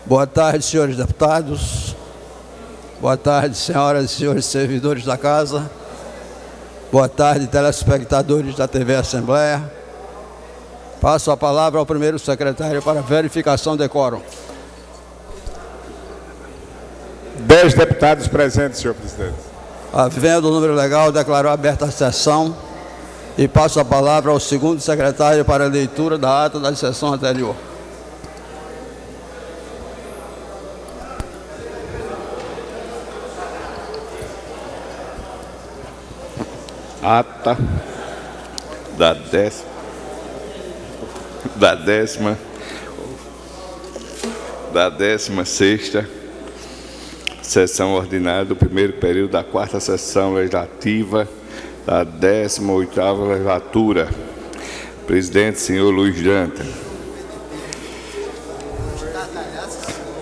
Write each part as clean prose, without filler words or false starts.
Boa tarde, senhores deputados. Boa tarde, senhoras e senhores servidores da Casa. Boa tarde, telespectadores da TV Assembleia. Passo a palavra ao primeiro secretário para verificação de quórum. 10 deputados presentes, senhor presidente. Havendo o número legal, declaro aberta a sessão e passo a palavra ao segundo secretário para a leitura da ata da sessão anterior. Ata da décima sexta sessão ordinária do primeiro período da quarta sessão legislativa da 18ª legislatura. Presidente, senhor Luiz Janta.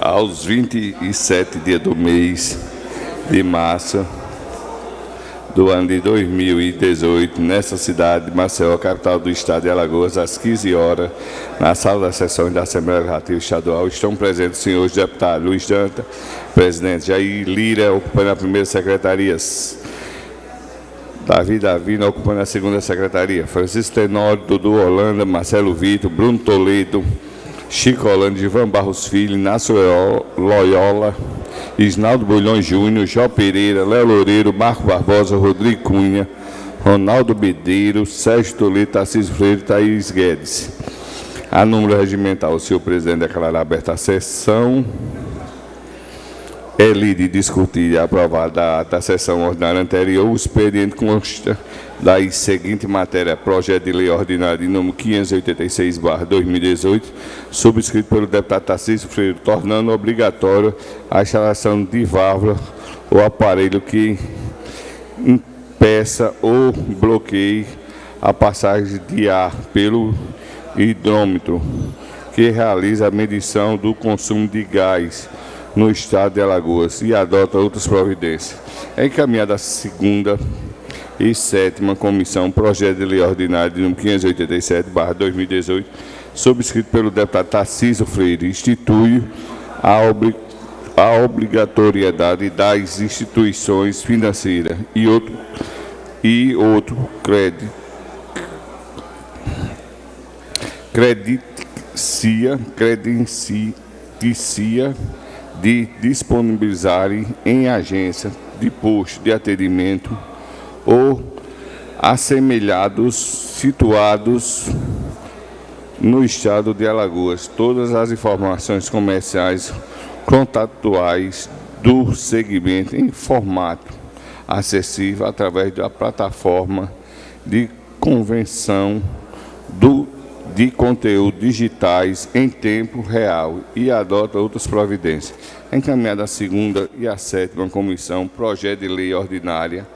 Aos 27 dias do mês de março do ano de 2018, nesta cidade de Maceió, capital do estado de Alagoas, às 15 horas, na sala das sessões da Assembleia Legislativa Estadual, estão presentes os senhores deputados Luiz Janta, presidente Jair Lira, ocupando a primeira secretaria, Davi Davina, ocupando a segunda secretaria, Francisco Tenório, Dudu Holanda, Marcelo Vitor, Bruno Toledo, Chico Holanda, Ivan Barros Filho, Inácio Loyola, Isnaldo Bulhões Júnior, Jó Pereira, Léo Loureiro, Marco Barbosa, Rodrigo Cunha, Ronaldo Bedeiro, Sérgio Toledo, Tarcísio Freire e Thaís Guedes. A número regimental, o senhor presidente declarar aberta a sessão. É lida e discutida e aprovada a sessão ordinária anterior. O expediente consta da seguinte matéria: projeto de lei ordinária de número 586/2018, subscrito pelo deputado Tarcísio Freire, tornando obrigatório a instalação de válvula ou aparelho que impeça ou bloqueie a passagem de ar pelo hidrômetro, que realiza a medição do consumo de gás no estado de Alagoas e adota outras providências. É encaminhada a segunda e sétima comissão, projeto de lei ordinária de número 587/2018, subscrito pelo deputado Tarcísio Freire, institui a obrigatoriedade das instituições financeiras e outro credencia de disponibilizarem em agência de posto de atendimento ou assemelhados situados no estado de Alagoas todas as informações comerciais contratuais do segmento em formato acessível através da plataforma de convenção de conteúdo digitais em tempo real e adota outras providências. Encaminhada a segunda e a sétima comissão, projeto de lei ordinária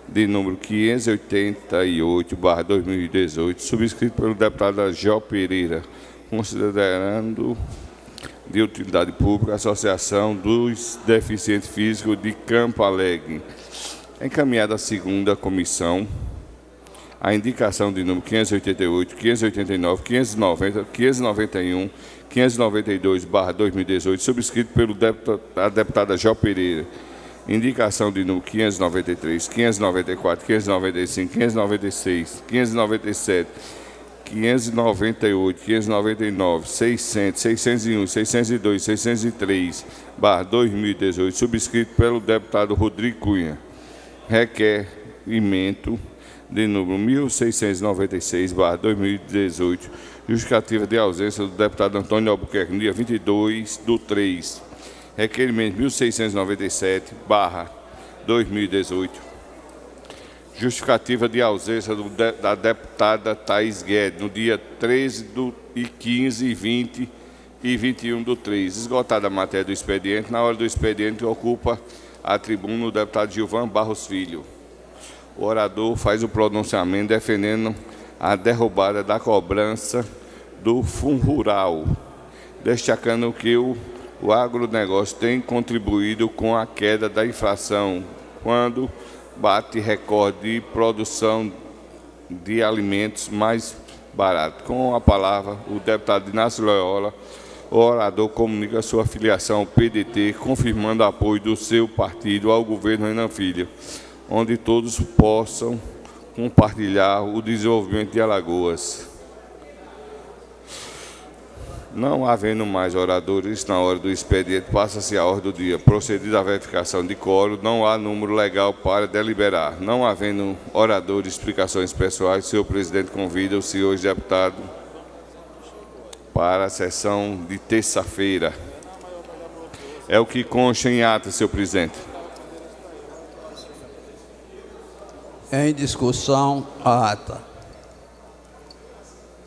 de número 588/2018, subscrito pelo deputado Jó Pereira, considerando de utilidade pública a Associação dos Deficientes Físicos de Campo Alegre. Encaminhada a segunda comissão, a indicação de número 588, 589, 590, 591, 592/2018, subscrito pelo a deputada Jó Pereira. Indicação de número 593, 594, 595, 596, 597, 598, 599, 600, 601, 602, 603/2018, subscrito pelo deputado Rodrigo Cunha. Requerimento de número 1696/2018, justificativa de ausência do deputado Antônio Albuquerque no dia 22/3. Requerimento 1697/2018, justificativa de ausência da deputada Thaís Guedes no dia 13 e 15, 20 e 21/3. Esgotada a matéria do expediente, na hora do expediente ocupa a tribuna o deputado Gilvan Barros Filho. O orador faz o pronunciamento defendendo a derrubada da cobrança do Fundo Rural, destacando que o agronegócio tem contribuído com a queda da inflação, quando bate recorde de produção de alimentos mais baratos. Com a palavra, o deputado Inácio Loyola, o orador comunica sua filiação ao PDT, confirmando apoio do seu partido ao governo Renan Filho, onde todos possam compartilhar o desenvolvimento de Alagoas. Não havendo mais oradores na hora do expediente, passa-se a ordem do dia. Procedida a verificação de quórum, não há número legal para deliberar. Não havendo oradores, explicações pessoais, o senhor presidente convida os senhores deputados para a sessão de terça-feira. É o que consta em ata, senhor presidente. Em discussão, a ata.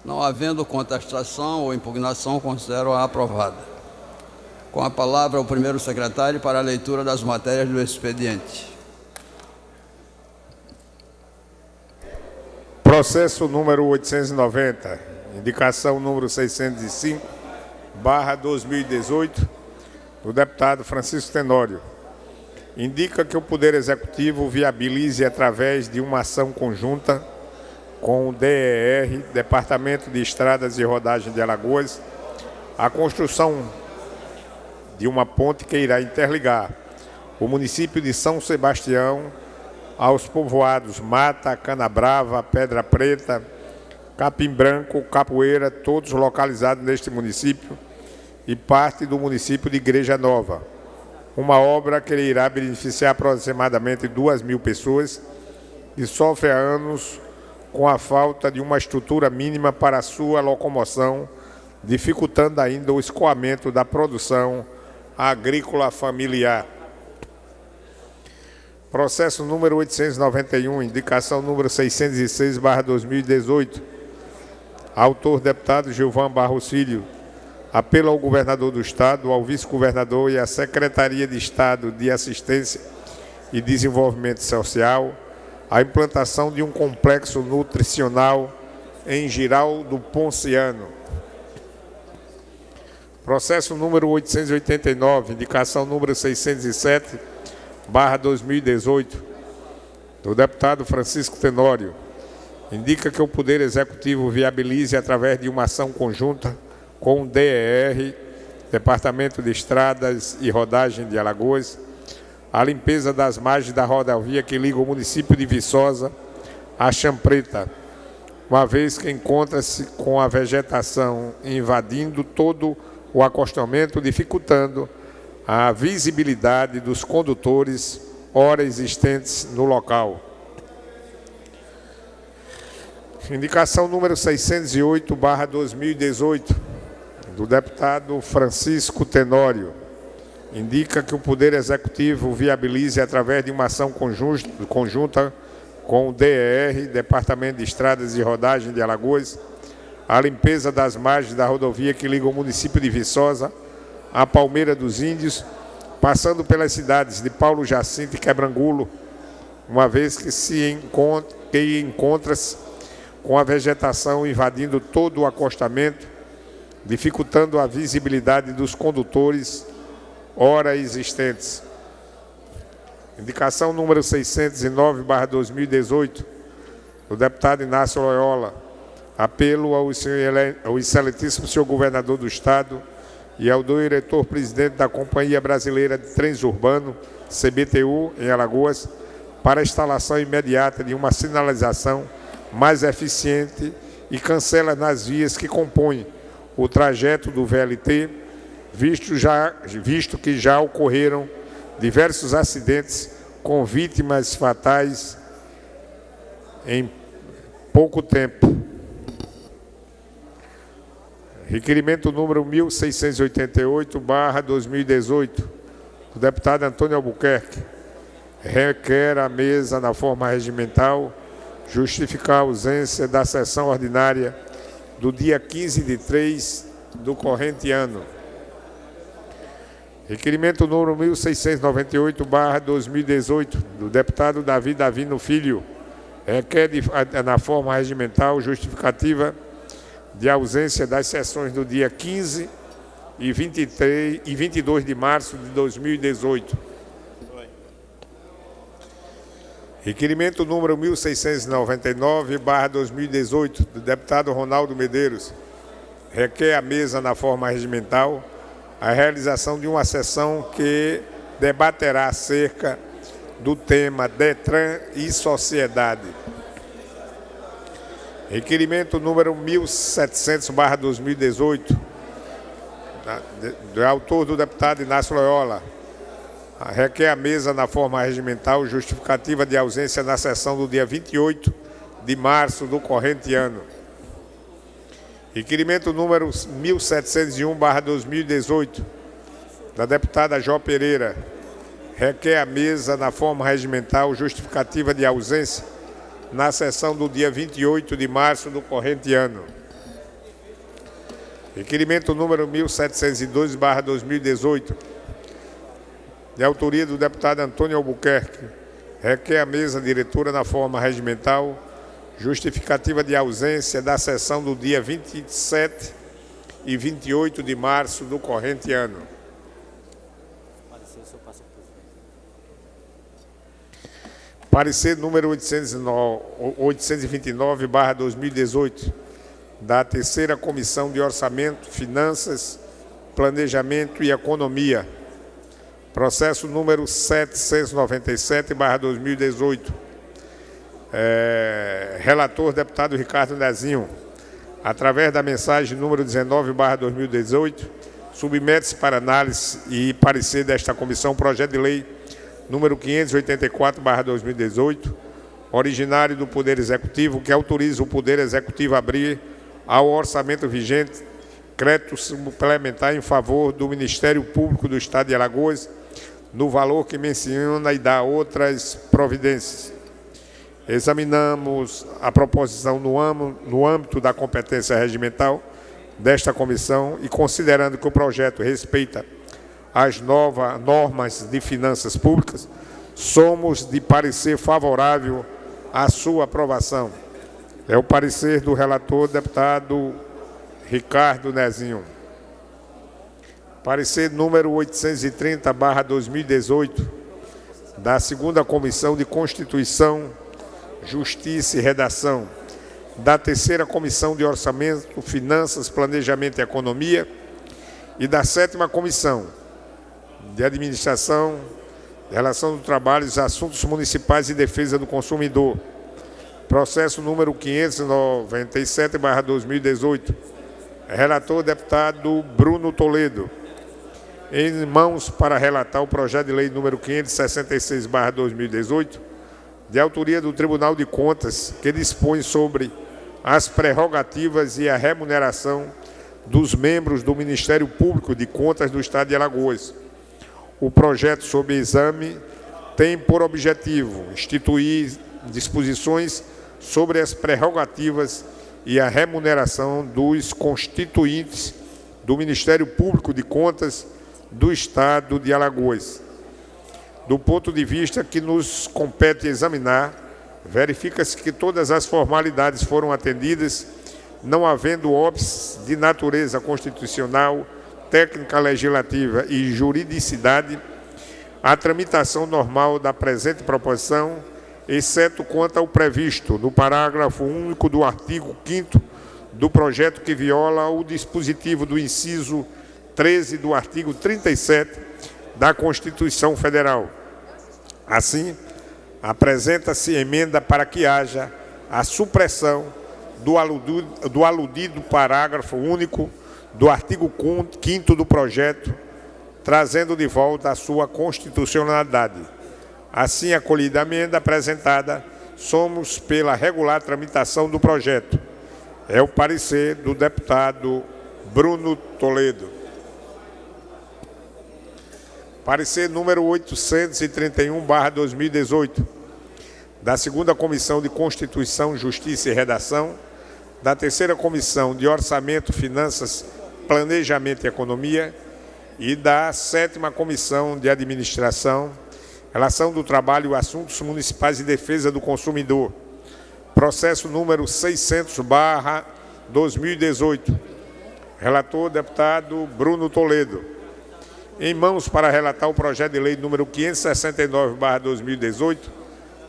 Não havendo contestação ou impugnação, considero-a aprovada. Com a palavra, o primeiro secretário para a leitura das matérias do expediente. Processo número 890, indicação número 605/2018, do deputado Francisco Tenório. Indica que o Poder Executivo viabilize, através de uma ação conjunta com o DER, Departamento de Estradas e Rodagem de Alagoas, a construção de uma ponte que irá interligar o município de São Sebastião aos povoados Mata, Canabrava, Pedra Preta, Capim Branco, Capoeira, todos localizados neste município, e parte do município de Igreja Nova. Uma obra que irá beneficiar aproximadamente 2.000 pessoas que sofrem há anos com a falta de uma estrutura mínima para a sua locomoção, dificultando ainda o escoamento da produção agrícola familiar. Processo número 891, indicação número 606/2018. Autor, deputado Gilvan Barros Filho. Apelo ao governador do Estado, ao vice-governador e à Secretaria de Estado de Assistência e Desenvolvimento Social a implantação de um complexo nutricional em Girau do Ponciano. Processo número 889, indicação número 607/2018, do deputado Francisco Tenório. Indica que o Poder Executivo viabilize, através de uma ação conjunta com o DER, Departamento de Estradas e Rodagem de Alagoas, a limpeza das margens da rodovia que liga o município de Viçosa a Champreta, uma vez que encontra-se com a vegetação invadindo todo o acostamento, dificultando a visibilidade dos condutores ora existentes no local. Indicação número 608/2018, do deputado Francisco Tenório. Indica que o Poder Executivo viabilize, através de uma ação conjunta com o DER, Departamento de Estradas e Rodagem de Alagoas, a limpeza das margens da rodovia que liga o município de Viçosa a Palmeira dos Índios, passando pelas cidades de Paulo Jacinto e Quebrangulo, uma vez que encontra-se com a vegetação invadindo todo o acostamento, dificultando a visibilidade dos condutores ora existentes. Indicação número 609/2018, do deputado Inácio Loyola. Apelo ao excelentíssimo senhor governador do Estado e ao diretor-presidente da Companhia Brasileira de Trens Urbano, CBTU, em Alagoas, para a instalação imediata de uma sinalização mais eficiente e cancela nas vias que compõem o trajeto do VLT, visto que já ocorreram diversos acidentes com vítimas fatais em pouco tempo. Requerimento número 1688/2018, do deputado Antônio Albuquerque. Requer a mesa, na forma regimental, justificar a ausência da sessão ordinária do dia 15/3 do corrente ano. Requerimento número 1698/2018, do deputado Davi Davino Filho. Requer, na forma regimental, justificativa de ausência das sessões do dia 15 e 22 de março de 2018. Requerimento número 1699/2018, do deputado Ronaldo Medeiros. requer à mesa, na forma regimental, a realização de uma sessão que debaterá acerca do tema Detran e Sociedade. Requerimento número 1700/2018, do autor do deputado Inácio Loyola. Requer à mesa, na forma regimental, justificativa de ausência na sessão do dia 28 de março do corrente ano. Requerimento número 1701/2018, da deputada Jó Pereira. Requer à mesa, na forma regimental, justificativa de ausência na sessão do dia 28 de março do corrente ano. Requerimento número 1702/2018, de autoria do deputado Antônio Albuquerque. Requer à mesa diretora, na forma regimental, justificativa de ausência da sessão do dia 27 e 28 de março do corrente ano. Parecer número 829/2018, da Terceira Comissão de Orçamento, Finanças, Planejamento e Economia. Processo número 797/2018. Relator, deputado Ricardo Nezinho. Através da mensagem número 19/2018, submete-se para análise e parecer desta comissão projeto de lei número 584/2018, originário do Poder Executivo, que autoriza o Poder Executivo a abrir ao orçamento vigente crédito suplementar em favor do Ministério Público do Estado de Alagoas, no valor que menciona e dá outras providências. Examinamos a proposição no âmbito da competência regimental desta comissão e, considerando que o projeto respeita as novas normas de finanças públicas, somos de parecer favorável à sua aprovação. É o parecer do relator, deputado Ricardo Nezinho. Parecer número 830/2018, da Segunda Comissão de Constituição, Justiça e Redação, da Terceira Comissão de Orçamento, Finanças, Planejamento e Economia e da Sétima Comissão de Administração, Relação do Trabalho, Assuntos Municipais e Defesa do Consumidor. Processo número 597/2018. Relator, deputado Bruno Toledo. Em mãos para relatar o projeto de lei número 566/2018, de autoria do Tribunal de Contas, que dispõe sobre as prerrogativas e a remuneração dos membros do Ministério Público de Contas do Estado de Alagoas. O projeto sob exame tem por objetivo instituir disposições sobre as prerrogativas e a remuneração dos constituintes do Ministério Público de Contas do Estado de Alagoas. Do ponto de vista que nos compete examinar, verifica-se que todas as formalidades foram atendidas, não havendo óbice de natureza constitucional, técnica legislativa e juridicidade, a tramitação normal da presente proposição, exceto quanto ao previsto no parágrafo único do artigo 5º do projeto, que viola o dispositivo do inciso 13 do artigo 37 da Constituição Federal. Assim, apresenta-se emenda para que haja a supressão do aludido parágrafo único do artigo 5º do projeto, trazendo de volta a sua constitucionalidade. Assim, acolhida a emenda apresentada, somos pela regular tramitação do projeto. É o parecer do deputado Bruno Toledo. Parecer número 831/2018, da Segunda Comissão de Constituição, Justiça e Redação, da Terceira Comissão de Orçamento, Finanças, Planejamento e Economia e da Sétima Comissão de Administração, Relação do Trabalho, Assuntos Municipais e Defesa do Consumidor. Processo número 600/2018. Relator, deputado Bruno Toledo. Em mãos para relatar o projeto de lei número 569/2018,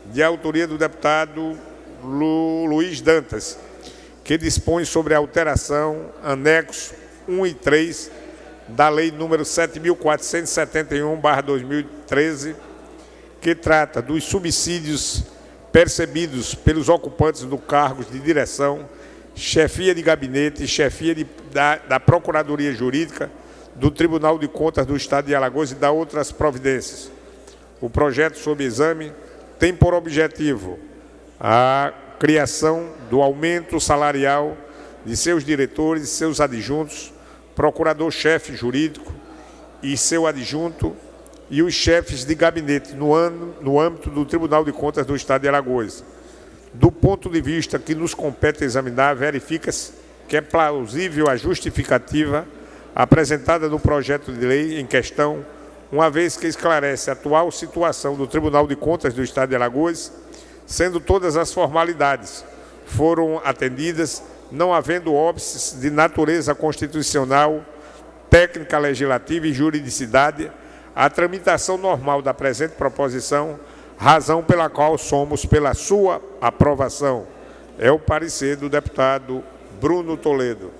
de autoria do deputado Luiz Dantas, que dispõe sobre a alteração, anexo 1 e 3, da Lei número 7.471/2013, que trata dos subsídios percebidos pelos ocupantes do cargos de direção, chefia de gabinete e chefia da Procuradoria Jurídica do Tribunal de Contas do Estado de Alagoas e da outras providências. O projeto sob exame tem por objetivo a criação do aumento salarial de seus diretores, seus adjuntos, procurador-chefe jurídico e seu adjunto e os chefes de gabinete no âmbito do Tribunal de Contas do Estado de Alagoas. Do ponto de vista que nos compete examinar, verifica-se que é plausível a justificativa apresentada no projeto de lei em questão, uma vez que esclarece a atual situação do Tribunal de Contas do Estado de Alagoas, sendo todas as formalidades foram atendidas, não havendo óbices de natureza constitucional, técnica legislativa e juridicidade, a tramitação normal da presente proposição, razão pela qual somos pela sua aprovação. É o parecer do deputado Bruno Toledo.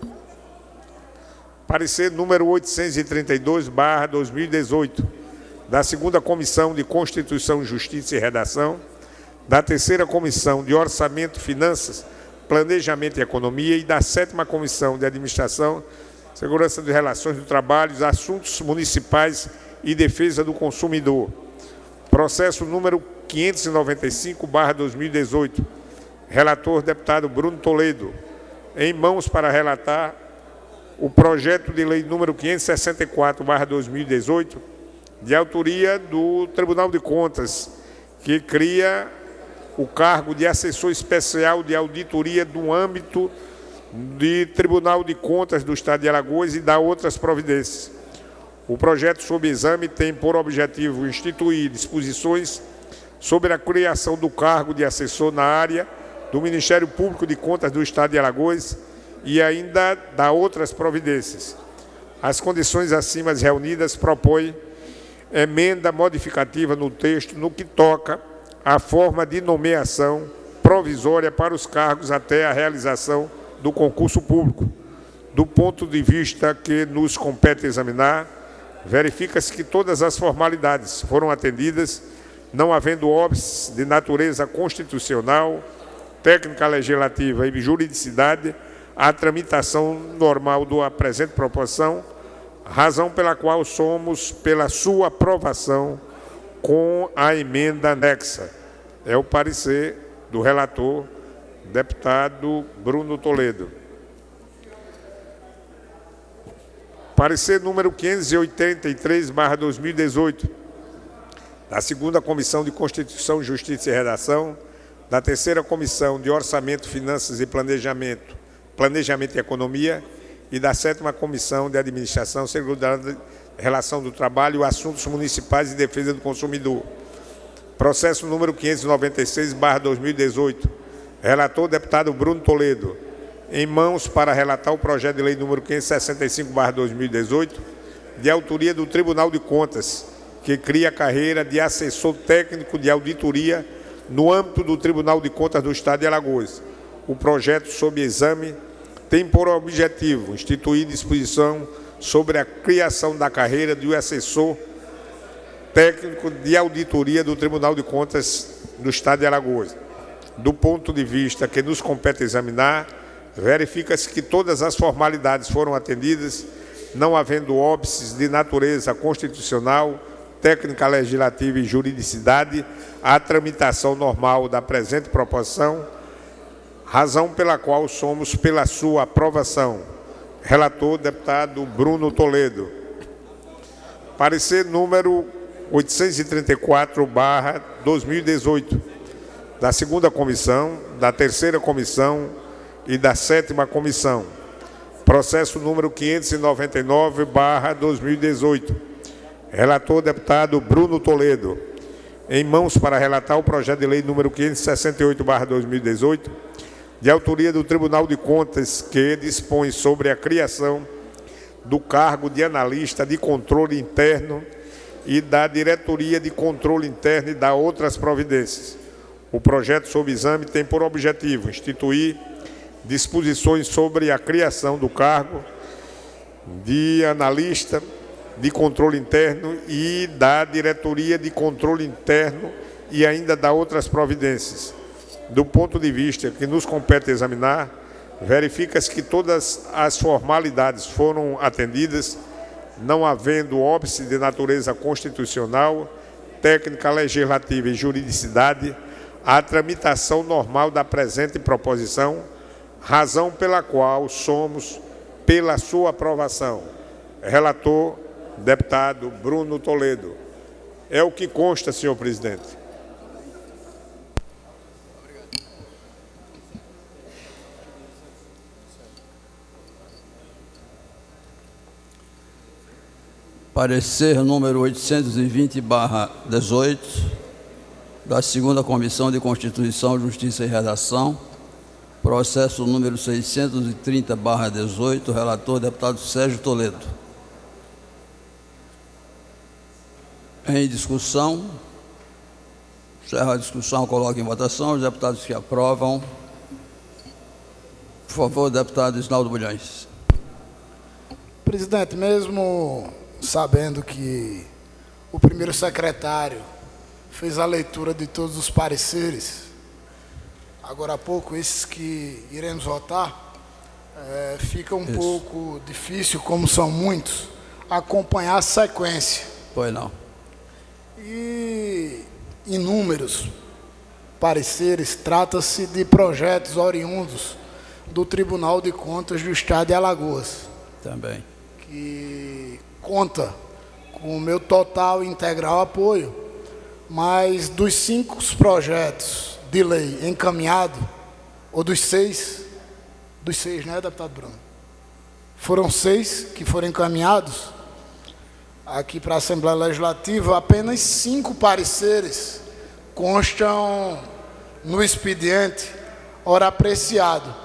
Parecer número 832/2018, da 2ª Comissão de Constituição, Justiça e Redação, da 3ª Comissão de Orçamento, Finanças, Planejamento e Economia e da 7ª Comissão de Administração, Segurança de Relações do Trabalho, Assuntos Municipais e Defesa do Consumidor. Processo número 595/2018. Relator, deputado Bruno Toledo. Em mãos para relatar o projeto de lei número 564/2018, de autoria do Tribunal de Contas, que cria o cargo de assessor especial de auditoria do âmbito de Tribunal de Contas do Estado de Alagoas e da outras providências. O projeto sob exame tem por objetivo instituir disposições sobre a criação do cargo de assessor na área do Ministério Público de Contas do Estado de Alagoas e ainda da outras providências. As condições acima reunidas propõem emenda modificativa no texto no que toca à forma de nomeação provisória para os cargos até a realização do concurso público. Do ponto de vista que nos compete examinar, verifica-se que todas as formalidades foram atendidas, não havendo óbices de natureza constitucional, técnica legislativa e juridicidade, a tramitação normal da presente proposição, razão pela qual somos pela sua aprovação com a emenda anexa. É o parecer do relator, deputado Bruno Toledo. Parecer número 583/2018, da 2ª Comissão de Constituição, Justiça e Redação, da 3ª Comissão de Orçamento, Finanças e Planejamento e Economia e da 7ª Comissão de Administração, Seguridade, Relação do Trabalho, Assuntos Municipais e Defesa do Consumidor. Processo número 596/2018. Relator, deputado Bruno Toledo. Em mãos para relatar o projeto de lei número 565/2018, de autoria do Tribunal de Contas, que cria a carreira de assessor técnico de auditoria no âmbito do Tribunal de Contas do Estado de Alagoas. O projeto sob exame tem por objetivo instituir disposição sobre a criação da carreira de assessor técnico de auditoria do Tribunal de Contas do Estado de Alagoas. Do ponto de vista que nos compete examinar, verifica-se que todas as formalidades foram atendidas, não havendo óbices de natureza constitucional, técnica legislativa e juridicidade, a tramitação normal da presente proposição, razão pela qual somos pela sua aprovação. Relator, deputado Bruno Toledo. Parecer número 834/2018, da 2ª Comissão, da 3ª Comissão e da 7ª Comissão. Processo número 599/2018. Relator, deputado Bruno Toledo. Em mãos para relatar o projeto de lei número 568/2018, de autoria do Tribunal de Contas, que dispõe sobre a criação do cargo de analista de controle interno e da diretoria de controle interno e da outras providências. O projeto sob exame tem por objetivo instituir disposições sobre a criação do cargo de analista de controle interno e da diretoria de controle interno e ainda da outras providências. Do ponto de vista que nos compete examinar, verifica-se que todas as formalidades foram atendidas, não havendo óbice de natureza constitucional, técnica, legislativa e juridicidade, a tramitação normal da presente proposição, razão pela qual somos pela sua aprovação. Relator, deputado Bruno Toledo. É o que consta, senhor presidente. Parecer número 820/18, da 2ª Comissão de Constituição, Justiça e Redação, processo número 630/18, relator, deputado Sérgio Toledo. Em discussão. Encerra a discussão, coloca em votação. Os deputados que aprovam. Por favor, deputado Isnaldo Bulhões. Presidente, mesmo sabendo que o primeiro secretário fez a leitura de todos os pareceres, agora há pouco, esses que iremos votar, fica um pouco difícil, como são muitos, acompanhar a sequência. Pois não. E inúmeros pareceres, trata-se de projetos oriundos do Tribunal de Contas do Estado de Alagoas. Também. Que conta com o meu total e integral apoio, mas dos 5 projetos de lei encaminhados, ou dos 6, né, deputado Bruno? Foram 6 que foram encaminhados aqui para a Assembleia Legislativa, apenas 5 pareceres constam no expediente, ora apreciado.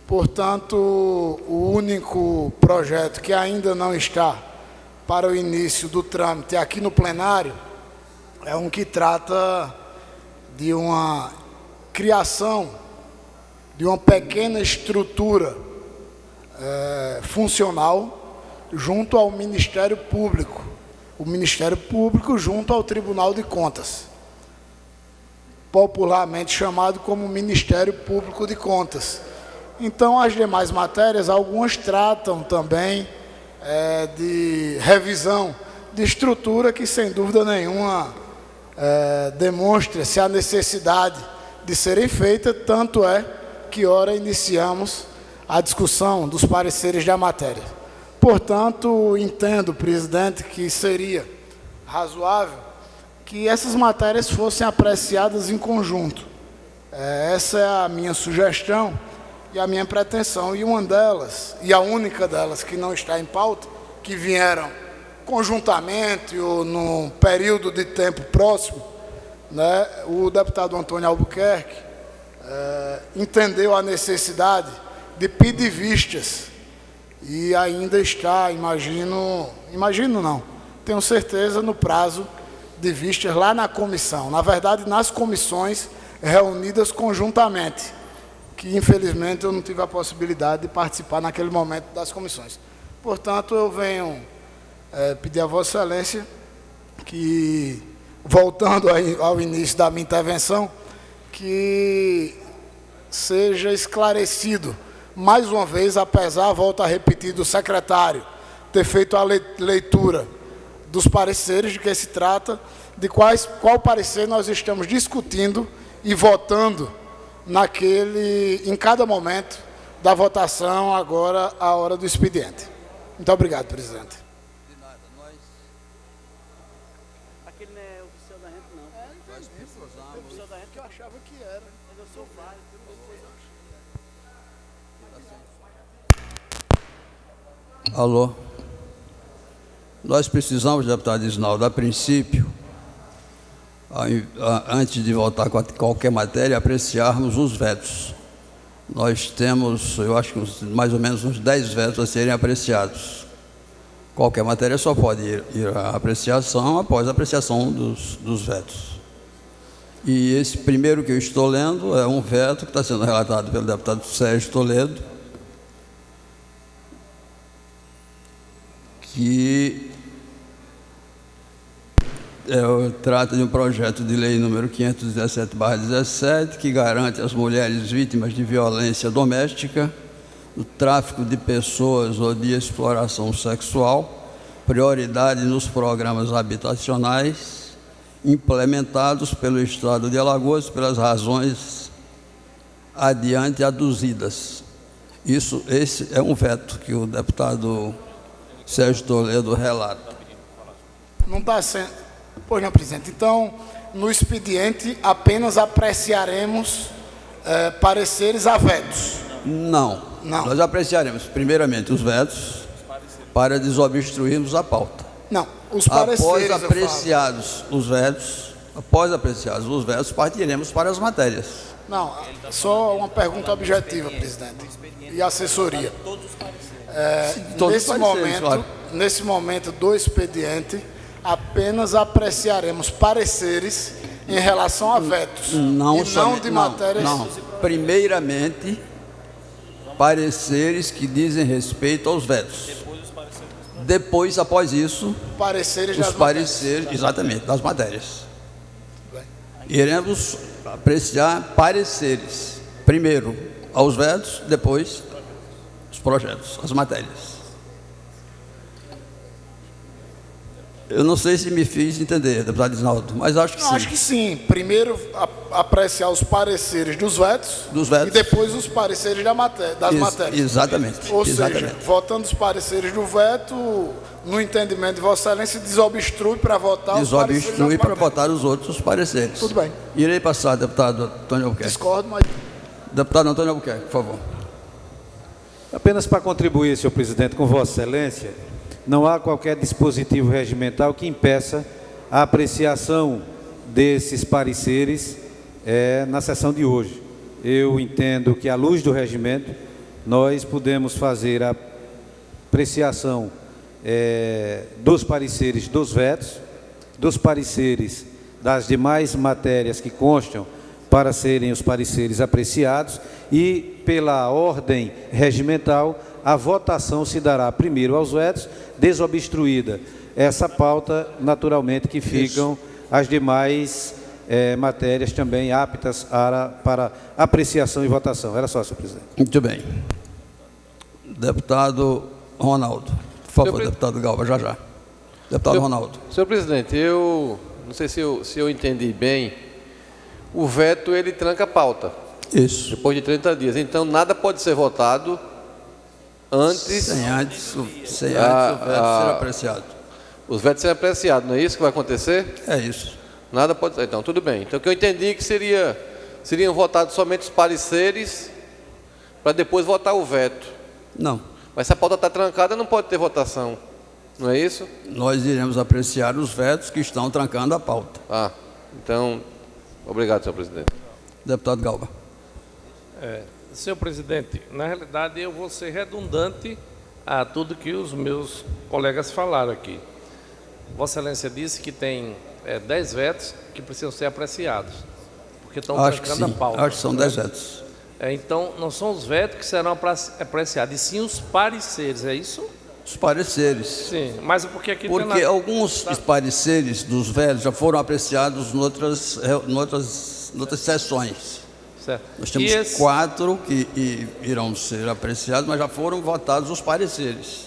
Portanto, o único projeto que ainda não está para o início do trâmite aqui no plenário é um que trata de uma criação de uma pequena estrutura funcional junto ao Ministério Público, o Ministério Público junto ao Tribunal de Contas, popularmente chamado como Ministério Público de Contas. Então, as demais matérias, algumas tratam também de revisão de estrutura que, sem dúvida nenhuma, demonstra-se a necessidade de serem feitas, tanto é que, ora, iniciamos a discussão dos pareceres da matéria. Portanto, entendo, presidente, que seria razoável que essas matérias fossem apreciadas em conjunto. Essa é a minha sugestão e a minha pretensão. E uma delas, e a única delas que não está em pauta, que vieram conjuntamente ou num período de tempo próximo, né, o deputado Antônio Albuquerque entendeu a necessidade de pedir vistas e ainda está, imagino não, tenho certeza, no prazo de vistas lá na comissão, na verdade nas comissões reunidas conjuntamente, que infelizmente eu não tive a possibilidade de participar naquele momento das comissões. Portanto, eu venho pedir a Vossa Excelência que, voltando ao início da minha intervenção, que seja esclarecido mais uma vez, apesar, volto a repetir, do secretário ter feito a leitura dos pareceres, de que se trata, de qual parecer nós estamos discutindo e votando em cada momento da votação, agora, a hora do expediente. Muito obrigado, presidente. De nada, nós... Aquele não é oficial da gente, não. Nós precisamos... Oficial da gente que eu achava que era. Eu sou válido. Alô? Nós precisamos, deputado Isnaldo, a princípio, antes de votar qualquer matéria, apreciarmos os vetos. Nós temos, eu acho que mais ou menos uns 10 vetos a serem apreciados. Qualquer matéria só pode ir à apreciação após a apreciação dos vetos. E esse primeiro que eu estou lendo é um veto que está sendo relatado pelo deputado Sérgio Toledo, que trata de um projeto de lei número 517/17, que garante às mulheres vítimas de violência doméstica, do tráfico de pessoas ou de exploração sexual, prioridade nos programas habitacionais implementados pelo Estado de Alagoas pelas razões adiante aduzidas. Esse é um veto que o deputado Sérgio Toledo relata. Não está sendo... Pois não, presidente. Então, no expediente, apenas apreciaremos pareceres a vetos. Não. Nós apreciaremos, primeiramente, os vetos para desobstruirmos a pauta. Não, os pareceres... Após apreciados os vetos, partiremos para as matérias. Não, só uma pergunta objetiva, presidente, e assessoria. Nesse momento do expediente, apenas apreciaremos pareceres em relação a vetos, não de matérias... Não, primeiramente, pareceres que dizem respeito aos vetos. Depois, após isso, pareceres os pareceres, exatamente, das matérias. Iremos apreciar pareceres, primeiro aos vetos, depois os projetos, as matérias. Eu não sei se me fiz entender, deputado Isnaldo, mas acho que sim. Acho que sim. Primeiro, apreciar os pareceres dos vetos, e depois os pareceres das matérias. Exatamente. Ou seja, votando os pareceres do veto, no entendimento de Vossa Excelência, desobstrui para votar os pareceres. Desobstrui para votar os outros pareceres. Tudo bem. Irei passar, deputado Antônio Albuquerque. Discordo, mas... Deputado Antônio Albuquerque, por favor. Apenas para contribuir, senhor presidente, com Vossa Excelência, não há qualquer dispositivo regimental que impeça a apreciação desses pareceres na sessão de hoje. Eu entendo que, à luz do regimento, nós podemos fazer a apreciação dos pareceres dos vetos, dos pareceres das demais matérias que constam para serem os pareceres apreciados e, pela ordem regimental, a votação se dará primeiro aos vetos, desobstruída essa pauta, naturalmente que ficam as demais matérias também aptas para apreciação e votação. Era só, senhor presidente. Muito bem. Deputado Ronaldo. Por favor, deputado Galva, já. Deputado Ronaldo. Senhor presidente, eu não sei se eu entendi bem. O veto, ele tranca a pauta. Isso. Depois de 30 dias. Então, nada pode ser votado antes... Sem antes o veto ser apreciado. Os vetos serem apreciados, não é isso que vai acontecer? É isso. Nada pode ser. Então, tudo bem. Então, o que eu entendi que seriam votados somente os pareceres para depois votar o veto. Não. Mas se a pauta está trancada, não pode ter votação. Não é isso? Nós iremos apreciar os vetos que estão trancando a pauta. Então, obrigado, senhor presidente. Deputado Galva. Senhor presidente, na realidade eu vou ser redundante a tudo que os meus colegas falaram aqui. Vossa Excelência disse que tem 10 vetos que precisam ser apreciados, porque estão trancando a pauta. Acho que são 10 vetos. Então, não são os vetos que serão apreciados, e sim os pareceres, é isso? Os pareceres. Sim, mas porque aqui... Porque alguns pareceres dos vetos já foram apreciados em outras sessões. Certo. Nós temos 4 que irão ser apreciados, mas já foram votados os pareceres.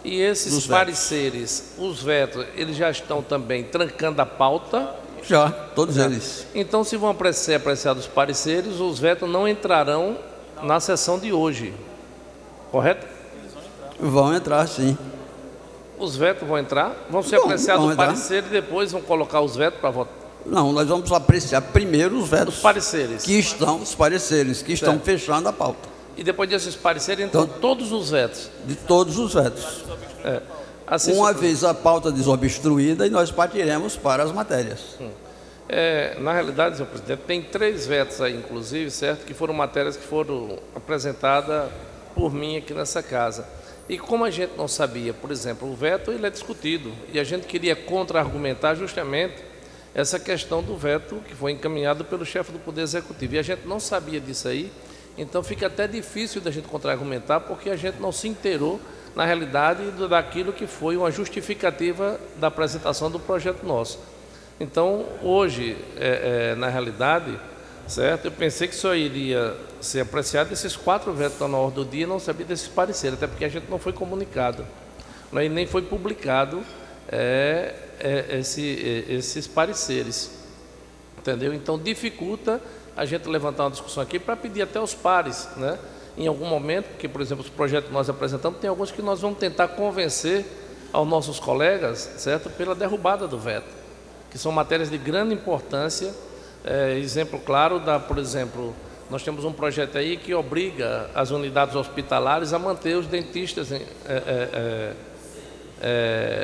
E esses pareceres, os vetos, eles já estão também trancando a pauta? Já, todos eles. Então, se vão ser apreciados os pareceres, os vetos não entrarão na sessão de hoje, correto? Vão entrar, sim. Os vetos vão entrar? Vão ser apreciados os pareceres e depois vão colocar os vetos para votar? Não, nós vamos apreciar primeiro os vetos. Os pareceres. Os pareceres que estão fechando a pauta. E depois desses pareceres, então, todos os vetos? De todos os vetos. Assim, uma vez a pauta desobstruída, e nós partiremos para as matérias. Na realidade, senhor presidente, tem 3 vetos aí, inclusive, certo? Que foram matérias que foram apresentadas por mim aqui nessa casa. E como a gente não sabia, por exemplo, o veto ele é discutido, e a gente queria contra-argumentar justamente essa questão do veto que foi encaminhado pelo chefe do Poder Executivo. E a gente não sabia disso aí, então fica até difícil da gente contra-argumentar, porque a gente não se inteirou, na realidade, daquilo que foi uma justificativa da apresentação do projeto nosso. Então, hoje, na realidade, certo, eu pensei que só iria ser apreciado esses 4 vetos que estão na ordem do dia, não sabia desses pareceres, até porque a gente não foi comunicado, né, e nem foi publicado esses pareceres, entendeu? Então, dificulta a gente levantar uma discussão aqui para pedir até os pares, né? Em algum momento, porque, por exemplo, os projetos que nós apresentamos, tem alguns que nós vamos tentar convencer aos nossos colegas, certo, pela derrubada do veto, que são matérias de grande importância. Exemplo claro, por exemplo, nós temos um projeto aí que obriga as unidades hospitalares a manter os dentistas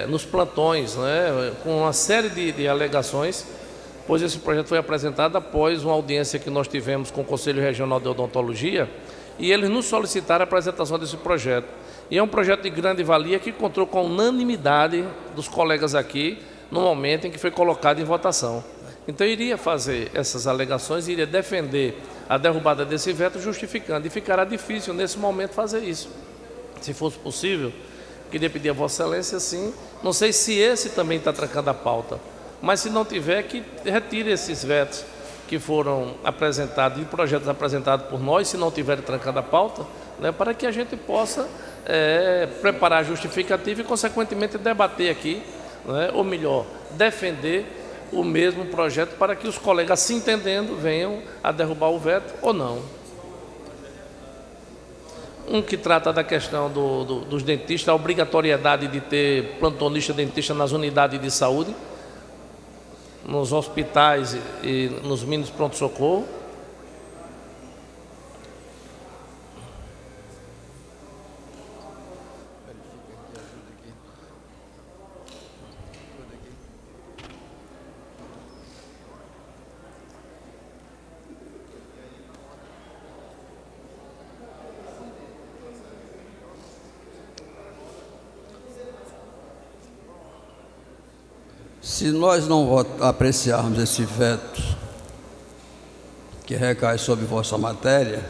nos plantões, né, com uma série de alegações, pois esse projeto foi apresentado após uma audiência que nós tivemos com o Conselho Regional de Odontologia, e eles nos solicitaram a apresentação desse projeto. E é um projeto de grande valia que contou com a unanimidade dos colegas aqui no momento em que foi colocado em votação. Então, eu iria fazer essas alegações, iria defender a derrubada desse veto, justificando, e ficará difícil nesse momento fazer isso. Se fosse possível, queria pedir a Vossa Excelência, sim, não sei se esse também está trancando a pauta, mas se não tiver, que retire esses vetos que foram apresentados, e projetos apresentados por nós, se não tiver trancado a pauta, né, para que a gente possa preparar a justificativa e, consequentemente, debater aqui, né, ou melhor, defender o mesmo projeto para que os colegas, se entendendo, venham a derrubar o veto ou não. Um que trata da questão dos dentistas, a obrigatoriedade de ter plantonista dentista nas unidades de saúde, nos hospitais e nos mini pronto-socorro. Se nós não apreciarmos esse veto que recai sobre vossa matéria,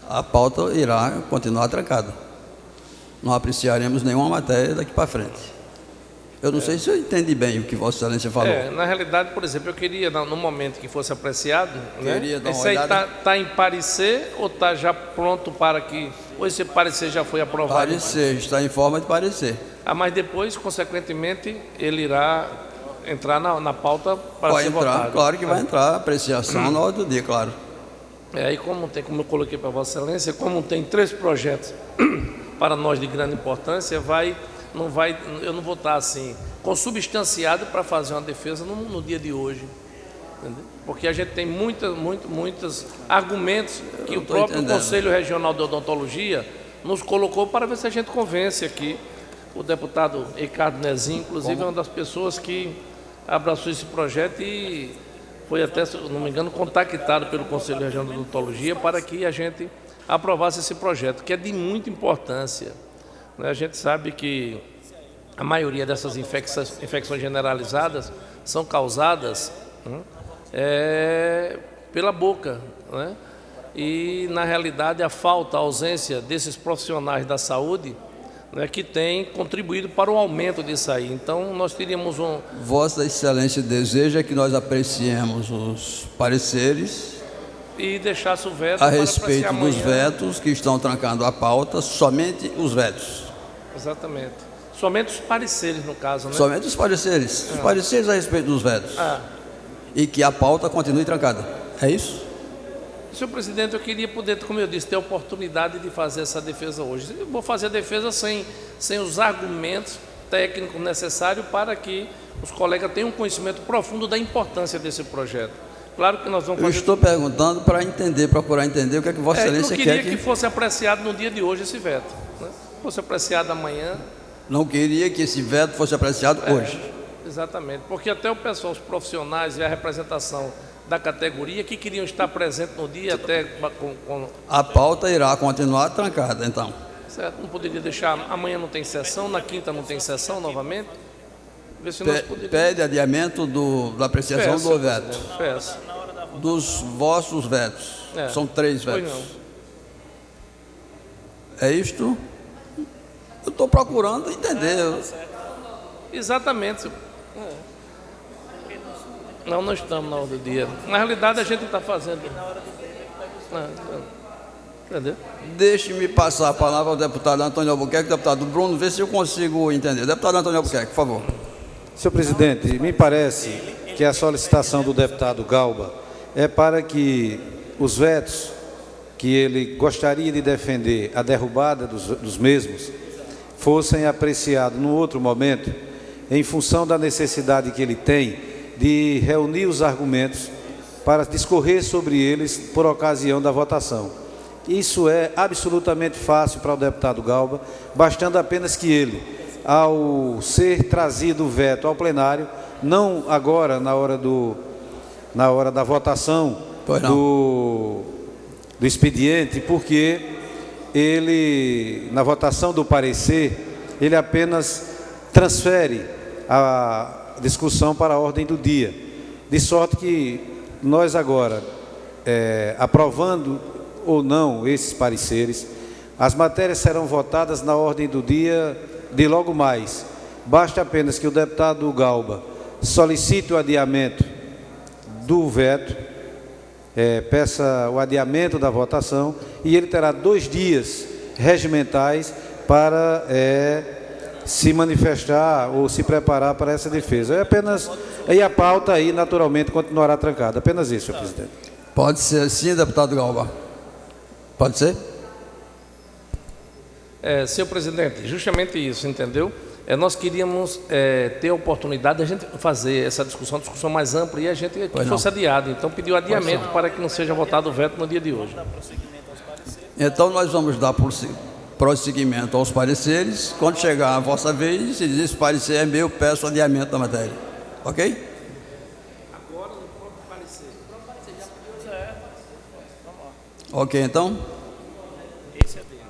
a pauta irá continuar trancada. Não apreciaremos nenhuma matéria daqui para frente. Eu não sei se eu entendi bem o que Vossa Excelência falou. Na realidade, por exemplo, eu queria, no momento que fosse apreciado, né, dar uma esse aí olhada. está em parecer ou está já pronto para que... Ou esse parecer já foi aprovado? Parecer, está em forma de parecer. Mas depois, consequentemente, ele irá entrar na pauta para Vai ser entrar, votado. claro que vai entrar, apreciação na ordem do dia, claro. E como eu coloquei para Vossa Excelência, como tem 3 projetos para nós de grande importância, eu não vou estar assim, consubstanciado para fazer uma defesa no dia de hoje. Entendeu? Porque a gente tem muitos argumentos que o próprio Conselho Regional de Odontologia nos colocou para ver se a gente convence aqui. O deputado Ricardo Nezinho, inclusive, é uma das pessoas que abraçou esse projeto e foi até, se não me engano, contactado pelo Conselho Regional de Odontologia para que a gente aprovasse esse projeto, que é de muita importância. A gente sabe que a maioria dessas infecções generalizadas são causadas pela boca, né? E, na realidade, a ausência desses profissionais da saúde, né, que tem contribuído para o aumento disso aí. Então, nós teríamos Vossa Excelência deseja que nós apreciemos os pareceres e deixasse o veto a respeito para dos amanhã. vetos que estão trancando a pauta, somente os vetos. Exatamente. Somente os pareceres, no caso, né? Somente os pareceres. Os pareceres a respeito dos vetos. E que a pauta continue trancada. É isso? Senhor presidente, eu queria poder, como eu disse, ter a oportunidade de fazer essa defesa hoje. Eu vou fazer a defesa sem os argumentos técnicos necessários para que os colegas tenham um conhecimento profundo da importância desse projeto. Claro que nós vamos fazer... Eu estou perguntando para procurar entender o que é que Vossa Excelência quer. Eu queria que fosse apreciado no dia de hoje esse veto, né? Fosse apreciado amanhã. Não queria que esse veto fosse apreciado hoje. Exatamente, porque até o pessoal, os profissionais e a representação da categoria que queriam estar presentes no dia até A pauta irá continuar trancada, então. Certo, não poderia deixar, amanhã não tem sessão, na quinta não tem sessão novamente? ver se nós poderíamos... Pede adiamento da apreciação Peço, do veto. presidente, peço. Dos vossos vetos. É. São 3 Pois vetos. não. É isto? Eu estou procurando entender. Exatamente. Não, não estamos na hora do dia. Na realidade, a gente está fazendo. Entendeu? Deixe-me passar a palavra ao deputado Antônio Albuquerque. Deputado Bruno, vê se eu consigo entender. Deputado Antônio Albuquerque, por favor. Senhor presidente, me parece que a solicitação do deputado Galba é para que os vetos que ele gostaria de defender, a derrubada dos mesmos, fossem apreciados num outro momento, em função da necessidade que ele tem de reunir os argumentos para discorrer sobre eles por ocasião da votação. Isso é absolutamente fácil para o deputado Galba, bastando apenas que ele, ao ser trazido o veto ao plenário, não agora na hora da votação do expediente, porque ele, na votação do parecer, ele apenas transfere a discussão para a ordem do dia, de sorte que nós agora, aprovando ou não esses pareceres, as matérias serão votadas na ordem do dia de logo mais. Basta apenas que o deputado Galba solicite o adiamento do veto, peça o adiamento da votação, e ele terá 2 dias regimentais para se manifestar ou se preparar para essa defesa. E a pauta aí, naturalmente, continuará trancada. Apenas isso, senhor presidente. Pode ser assim, deputado Galba? Pode ser? Senhor presidente, justamente isso, entendeu? Nós queríamos ter a oportunidade de a gente fazer essa discussão mais ampla, e a gente que fosse adiado. Então, pediu adiamento para que não seja votado o veto no dia de hoje. Então, nós vamos dar prosseguimento aos pareceres. Quando chegar a vossa vez, se diz esse parecer é meu, peço adiamento da matéria. Ok? Agora, no próprio parecer. Ok, então? Esse é dele.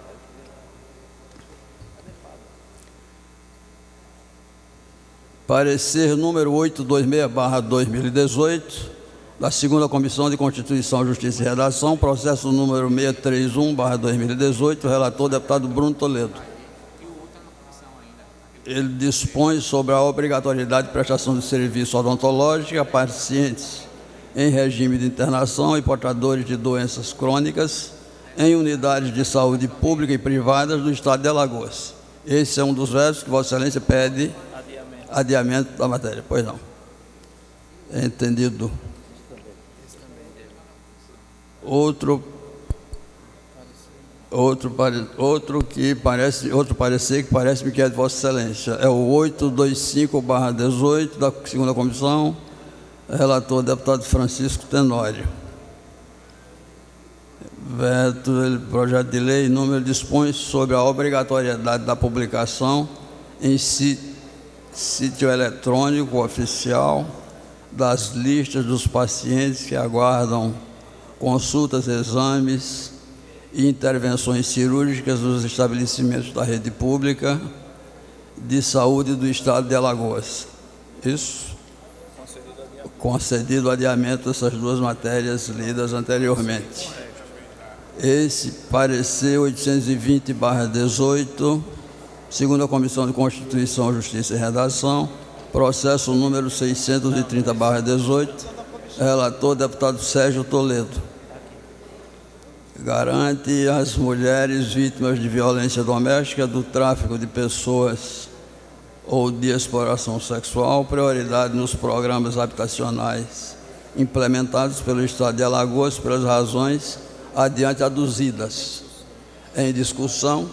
Parecer número 826/2018, da 2ª Comissão de Constituição, Justiça e Redação, processo número 631/2018, relator deputado Bruno Toledo. Ele dispõe sobre a obrigatoriedade de prestação de serviço odontológico a pacientes em regime de internação e portadores de doenças crônicas em unidades de saúde pública e privadas do Estado de Alagoas. Esse é um dos vetos que Vossa Excelência pede adiamento da matéria. Pois não. Entendido. Outro parecer que parece-me que é de Vossa Excelência. É o 825/18 da 2ª Comissão, relator deputado Francisco Tenório. Veto, projeto de lei número dispõe sobre a obrigatoriedade da publicação em sítio eletrônico oficial das listas dos pacientes que aguardam consultas, exames e intervenções cirúrgicas nos estabelecimentos da rede pública de saúde do Estado de Alagoas. Isso? Concedido o adiamento dessas 2 matérias lidas anteriormente. Esse parecer 820/18, 2ª Comissão de Constituição, Justiça e Redação, processo número 630/18, relator deputado Sérgio Toledo. Garante às mulheres vítimas de violência doméstica, do tráfico de pessoas ou de exploração sexual prioridade nos programas habitacionais implementados pelo Estado de Alagoas pelas razões adiante aduzidas. Em discussão.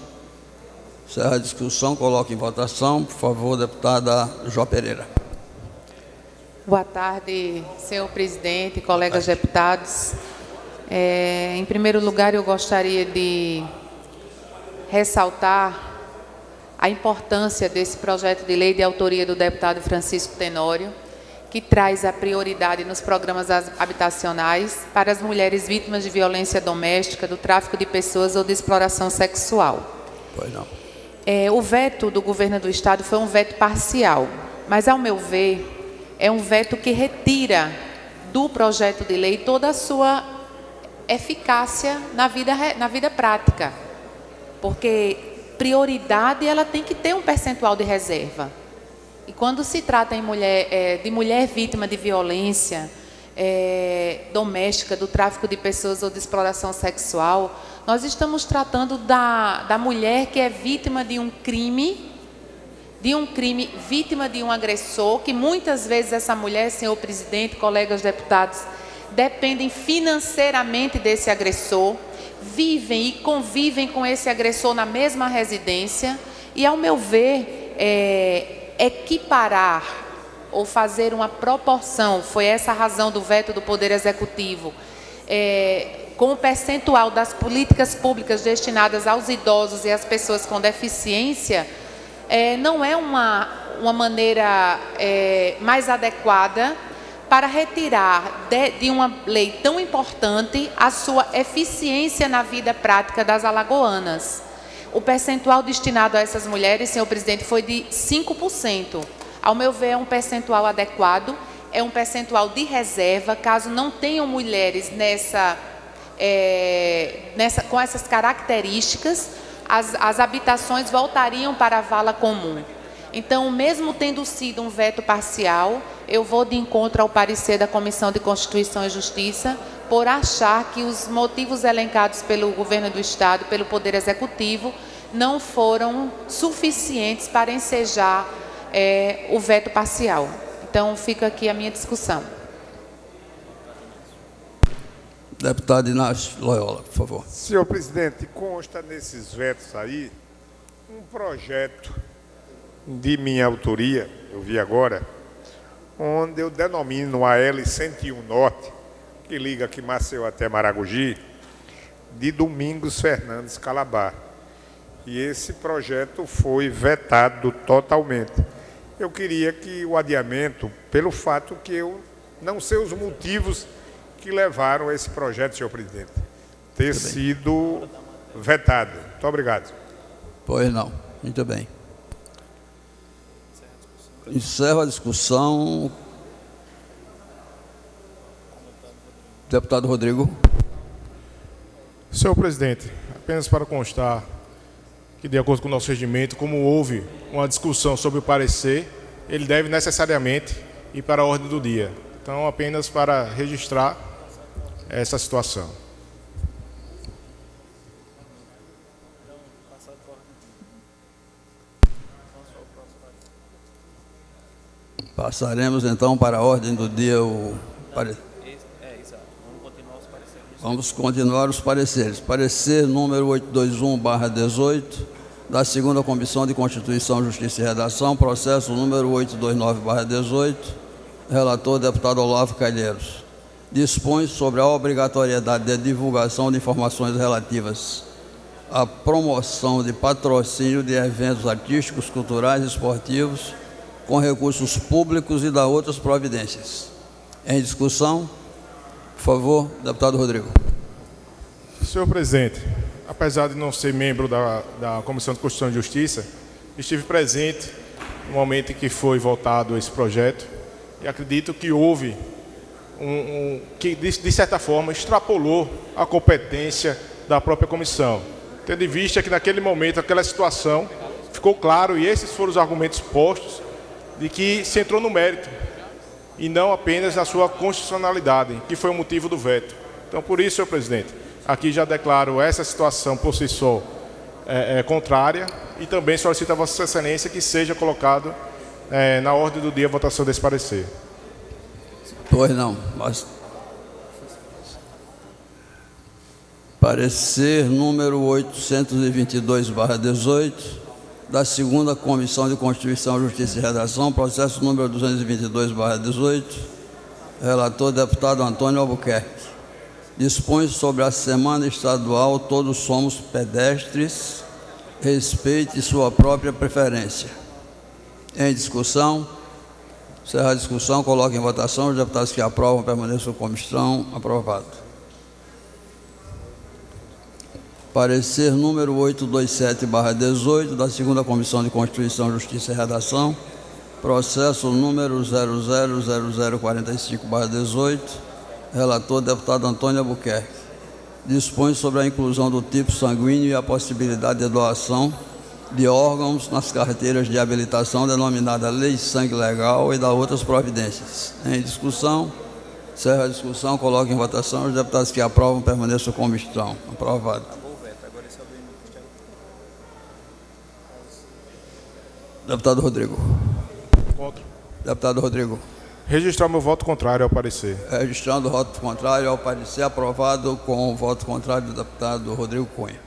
Encerra a discussão, coloque em votação. Por favor, deputada Jó Pereira. Boa tarde, senhor presidente, colegas deputados. Em primeiro lugar, eu gostaria de ressaltar a importância desse projeto de lei de autoria do deputado Francisco Tenório, que traz a prioridade nos programas habitacionais para as mulheres vítimas de violência doméstica, do tráfico de pessoas ou de exploração sexual. Pois não. O veto do governo do Estado foi um veto parcial. mas, ao meu ver, é um veto que retira do projeto de lei toda a sua eficácia na vida prática. Porque prioridade, ela tem que ter um percentual de reserva. E quando se trata em de mulher vítima de violência doméstica, do tráfico de pessoas ou de exploração sexual, nós estamos tratando da mulher que é vítima de um crime, vítima de um agressor, que muitas vezes essa mulher, senhor presidente, colegas deputados, dependem financeiramente desse agressor, vivem e convivem com esse agressor na mesma residência e, ao meu ver, equiparar ou fazer uma proporção, foi essa a razão do veto do Poder Executivo, com o percentual das políticas públicas destinadas aos idosos e às pessoas com deficiência, não é uma maneira mais adequada para retirar de uma lei tão importante a sua eficiência na vida prática das alagoanas. O percentual destinado a essas mulheres, senhor presidente, foi de 5%. Ao meu ver, é um percentual adequado, é um percentual de reserva, caso não tenham mulheres com essas características, as habitações voltariam para a vala comum. Então, mesmo tendo sido um veto parcial, eu vou de encontro ao parecer da Comissão de Constituição e Justiça, por achar que os motivos elencados pelo Governo do Estado, pelo Poder Executivo, não foram suficientes para ensejar o veto parcial. Então, fica aqui a minha discussão. Deputado Inácio Loyola, por favor. Senhor presidente, consta nesses vetos aí um projeto de minha autoria, eu vi agora, onde eu denomino a L101 Norte, que liga aqui Maceió até Maragogi, de Domingos Fernandes Calabar. E esse projeto foi vetado totalmente. Eu queria que o adiamento, pelo fato que eu não sei os motivos que levaram esse projeto, senhor presidente, ter sido vetado. Muito obrigado. Pois não. Muito bem. Encerro a discussão. Deputado Rodrigo. Senhor presidente, apenas para constar que, de acordo com o nosso regimento, como houve uma discussão sobre o parecer, ele deve necessariamente ir para a ordem do dia. Então, apenas para registrar essa situação. Passaremos então para a ordem do dia Vamos continuar os pareceres. Parecer número 821/18 da segunda Comissão de Constituição, Justiça e Redação, processo número 829/18, relator deputado Olavo Calheiros. Dispõe sobre a obrigatoriedade de divulgação de informações relativas à promoção de patrocínio de eventos artísticos, culturais e esportivos com recursos públicos e da outras providências. Em discussão, por favor, deputado Rodrigo. Senhor presidente, apesar de não ser membro da Comissão de Constituição e Justiça, estive presente no momento em que foi votado esse projeto e acredito que houve que, de certa forma, extrapolou a competência da própria comissão, tendo em vista que, naquele momento, aquela situação ficou claro, e esses foram os argumentos postos, de que se entrou no mérito e não apenas na sua constitucionalidade, que foi o motivo do veto. Então, por isso, senhor presidente, aqui já declaro essa situação por si só contrária e também solicito a Vossa Excelência que seja colocado na ordem do dia a votação desse parecer. Pois não, mas... Parecer número 822/18 da segunda Comissão de Constituição, Justiça e Redação, processo número 222/18, relator deputado Antônio Albuquerque. Dispõe sobre a Semana Estadual Todos Somos Pedestres, respeite sua própria preferência. Em discussão, encerra a discussão, coloque em votação, os deputados que aprovam permaneçam como estão. Aprovado. Parecer número 827/18 da segunda Comissão de Constituição, Justiça e Redação, Processo número 000045/18, relator deputado Antônio Albuquerque. Dispõe sobre a inclusão do tipo sanguíneo e a possibilidade de doação de órgãos nas carteiras de habilitação denominada Lei Sangue Legal e da outras providências. Em discussão, encerra a discussão, coloca em votação. Os deputados que aprovam permaneçam como estão. Aprovado. Deputado Rodrigo. Contra. Deputado Rodrigo. Registrar meu voto contrário ao parecer. Registrando o voto contrário ao parecer, aprovado com o voto contrário do deputado Rodrigo Cunha.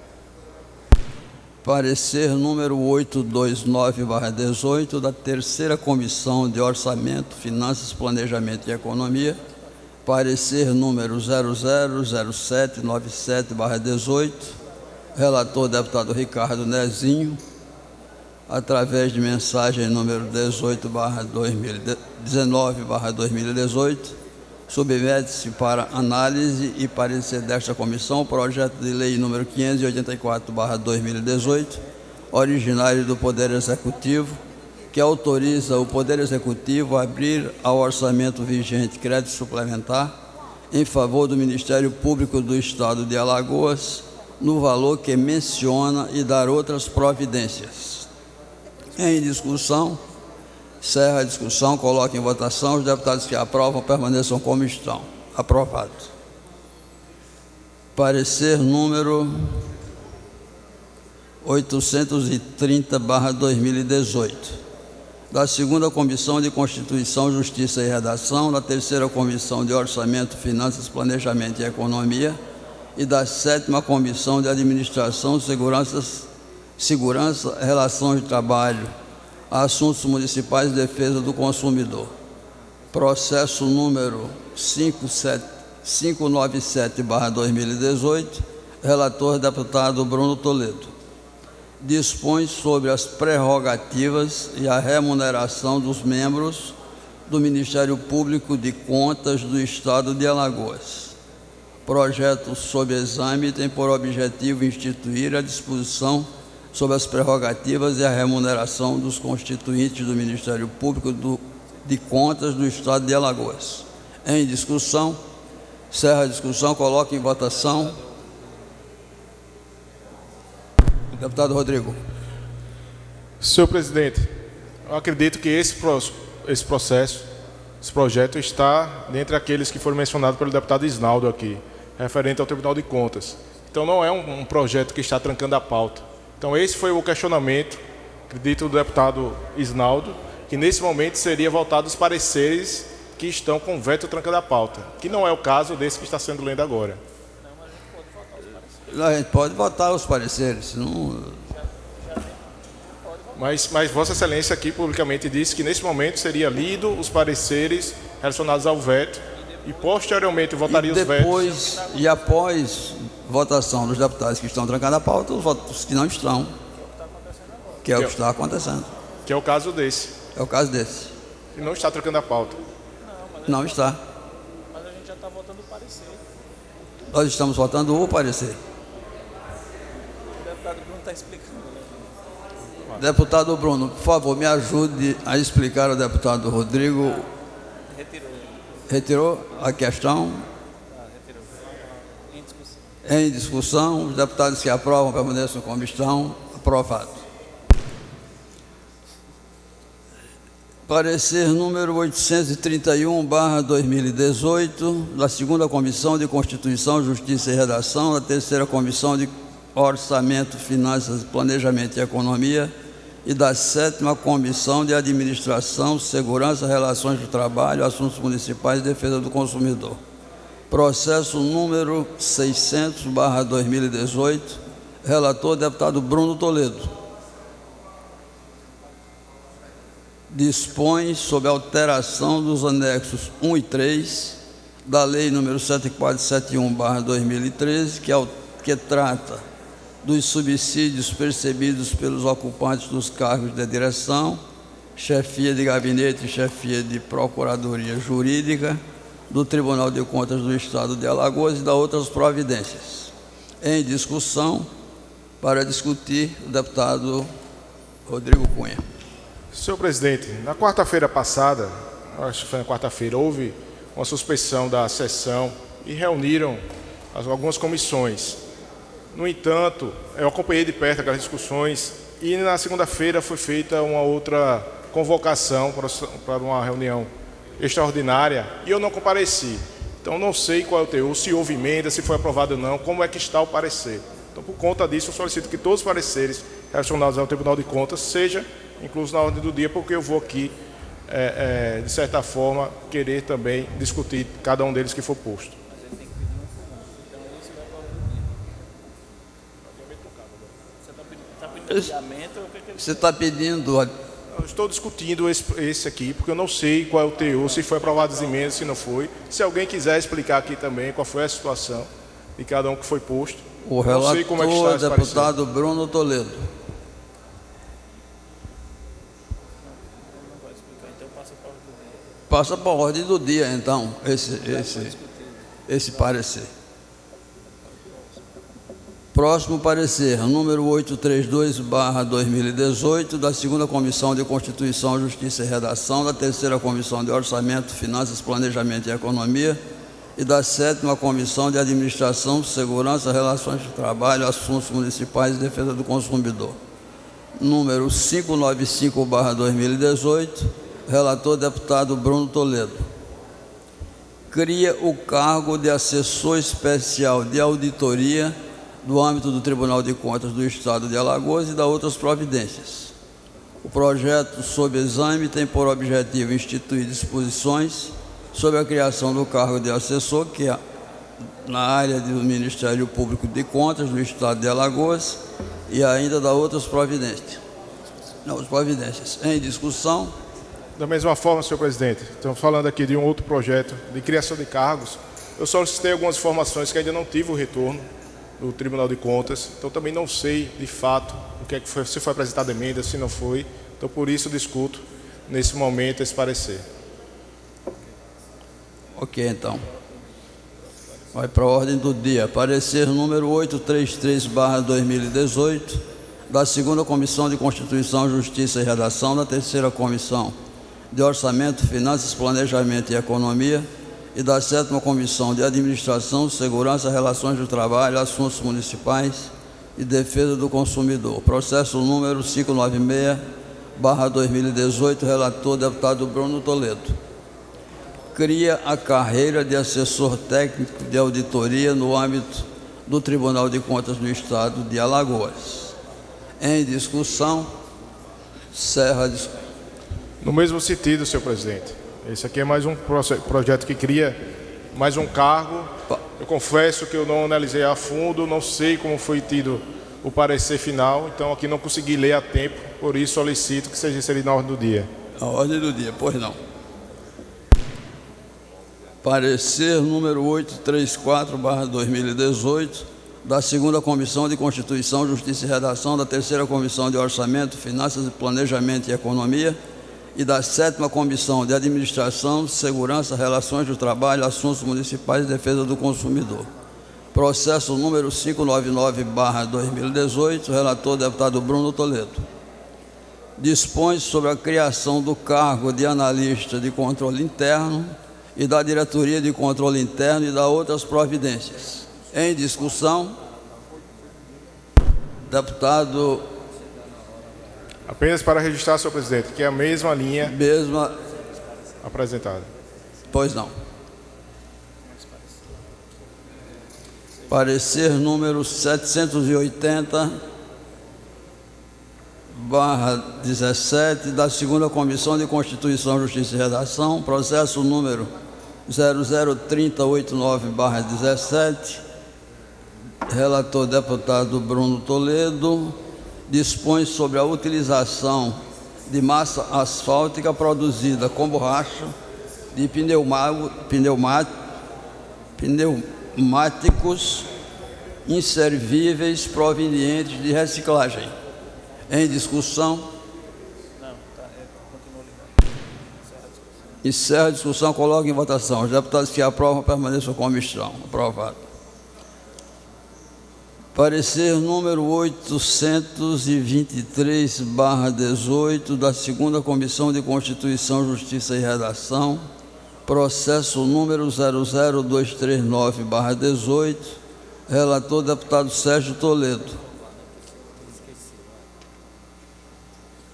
Parecer número 829/18 da Terceira Comissão de Orçamento, Finanças, Planejamento e Economia. Parecer número 000797/18. Relator deputado Ricardo Nezinho. Através de mensagem número 19/2018, submete-se para análise e parecer desta comissão o projeto de lei número 584/2018, originário do Poder Executivo, que autoriza o Poder Executivo a abrir ao orçamento vigente crédito suplementar em favor do Ministério Público do Estado de Alagoas, no valor que menciona e dar outras providências. Em discussão, encerra a discussão, coloca em votação. Os deputados que aprovam permaneçam como estão. Aprovado. Parecer número 830/2018. Da Segunda Comissão de Constituição, Justiça e Redação, da Terceira Comissão de Orçamento, Finanças, Planejamento e Economia e da Sétima Comissão de Administração, Segurança, Relações de Trabalho, Assuntos Municipais e Defesa do Consumidor. Processo número 597/2018, relator deputado Bruno Toledo. Dispõe sobre as prerrogativas e a remuneração dos membros do Ministério Público de Contas do Estado de Alagoas. Projeto sob exame tem por objetivo instituir a disposição sobre as prerrogativas e a remuneração dos constituintes do Ministério Público de Contas do Estado de Alagoas. Em discussão, encerra a discussão, coloca em votação. Deputado Rodrigo. Senhor presidente, eu acredito que esse projeto está dentre aqueles que foram mencionados pelo deputado Isnaldo aqui, referente ao Tribunal de Contas. Então não é um projeto que está trancando a pauta. Então esse foi o questionamento, acredito, do deputado Isnaldo, que nesse momento seria voltado aos pareceres que estão com veto trancando a pauta, que não é o caso desse que está sendo lido agora. A gente pode votar os pareceres, não... Mas Vossa Excelência aqui publicamente disse que nesse momento seria lido os pareceres relacionados ao veto e posteriormente votaria os vetos. E após votação dos deputados que estão trancando a pauta, os votos que não estão, que é o que está acontecendo. Que é o caso desse. É o caso desse. E não está trancando a pauta. Não está. Mas a gente já está votando o parecer. Nós estamos votando o parecer. O deputado Bruno está explicando. Deputado Bruno, por favor, me ajude a explicar ao deputado Rodrigo. Retirou. Retirou a questão? Retirou. Em discussão. Em discussão, os deputados que aprovam permaneçam como estão. Aprovado. Parecer número 831/2018, da Segunda Comissão de Constituição, Justiça e Redação, da Terceira Comissão de Orçamento, Finanças, Planejamento e Economia e da Sétima Comissão de Administração, Segurança, Relações do Trabalho, Assuntos Municipais e Defesa do Consumidor. Processo número 600/2018, relator deputado Bruno Toledo. Dispõe sobre a alteração dos anexos 1 e 3 da Lei nº 7471/2013, que trata dos subsídios percebidos pelos ocupantes dos cargos de direção, chefia de gabinete e chefia de procuradoria jurídica do Tribunal de Contas do Estado de Alagoas e da outras providências. Em discussão, para discutir, o deputado Rodrigo Cunha. Senhor presidente, na quarta-feira passada, acho que foi na quarta-feira, houve uma suspensão da sessão e reuniram algumas comissões. No entanto, eu acompanhei de perto aquelas discussões e na segunda-feira foi feita uma outra convocação para uma reunião extraordinária e eu não compareci. Então, não sei qual é o teor, se houve emenda, se foi aprovado ou não, como é que está o parecer. Então, por conta disso, eu solicito que todos os pareceres relacionados ao Tribunal de Contas sejam inclusos na ordem do dia, porque eu vou aqui, de certa forma, querer também discutir cada um deles que for posto. Você está pedindo... Eu estou discutindo esse aqui, porque eu não sei qual é o teor, se foi aprovado as emendas, se não foi. Se alguém quiser explicar aqui também qual foi a situação de cada um que foi posto. O relator, deputado Bruno Toledo. Passa para a ordem do dia, então, esse parecer. Próximo parecer, número 832/2018, da 2ª Comissão de Constituição, Justiça e Redação, da 3ª Comissão de Orçamento, Finanças, Planejamento e Economia e da 7ª Comissão de Administração, Segurança, Relações de Trabalho, Assuntos Municipais e Defesa do Consumidor. Número 595/2018, relator deputado Bruno Toledo. Cria o cargo de assessor especial de auditoria do âmbito do Tribunal de Contas do Estado de Alagoas e da outras providências. O projeto sob exame tem por objetivo instituir disposições sobre a criação do cargo de assessor, que é na área do Ministério Público de Contas do Estado de Alagoas e ainda da outras providências. Em discussão. Da mesma forma, senhor presidente, estamos falando aqui de um outro projeto de criação de cargos. Eu solicitei algumas informações que ainda não tive o retorno do Tribunal de Contas, então também não sei de fato o que é que foi, se foi apresentada emenda, se não foi. Então por isso discuto nesse momento esse parecer. Ok, então. Vai para a ordem do dia. Parecer número 833/2018, da 2ª Comissão de Constituição, Justiça e Redação, da 3ª Comissão de Orçamento, Finanças, Planejamento e Economia e da 7ª Comissão de Administração, Segurança, Relações do Trabalho, Assuntos Municipais e Defesa do Consumidor. Processo número 596/2018, relator deputado Bruno Toledo. Cria a carreira de assessor técnico de auditoria no âmbito do Tribunal de Contas do Estado de Alagoas. Em discussão, encerra a discussão. No mesmo sentido, senhor presidente. Esse aqui é mais um projeto que cria mais um cargo. Eu confesso que eu não analisei a fundo, não sei como foi tido o parecer final, então aqui não consegui ler a tempo, por isso solicito que seja inserido na ordem do dia. A ordem do dia, pois não. Parecer número 834/2018, da 2ª Comissão de Constituição, Justiça e Redação, da 3ª Comissão de Orçamento, Finanças, Planejamento e Economia e da 7ª Comissão de Administração, Segurança, Relações do Trabalho, Assuntos Municipais e Defesa do Consumidor. Processo número 599/2018, relator deputado Bruno Toledo. Dispõe sobre a criação do cargo de analista de controle interno e da diretoria de controle interno e da outras providências. Em discussão, deputado... Apenas para registrar, senhor presidente, que é a mesma linha apresentada. Pois não. Parecer número 780/17, da 2ª Comissão de Constituição, Justiça e Redação, processo número 003089/17, relator deputado Bruno Toledo. Dispõe sobre a utilização de massa asfáltica produzida com borracha de pneumáticos inservíveis provenientes de reciclagem. Em discussão. Encerra a discussão, coloca em votação. Os deputados que aprovam permaneçam como estão. Aprovado. Parecer número 823/18 da 2ª Comissão de Constituição, Justiça e Redação, processo número 00239/18, relator deputado Sérgio Toledo.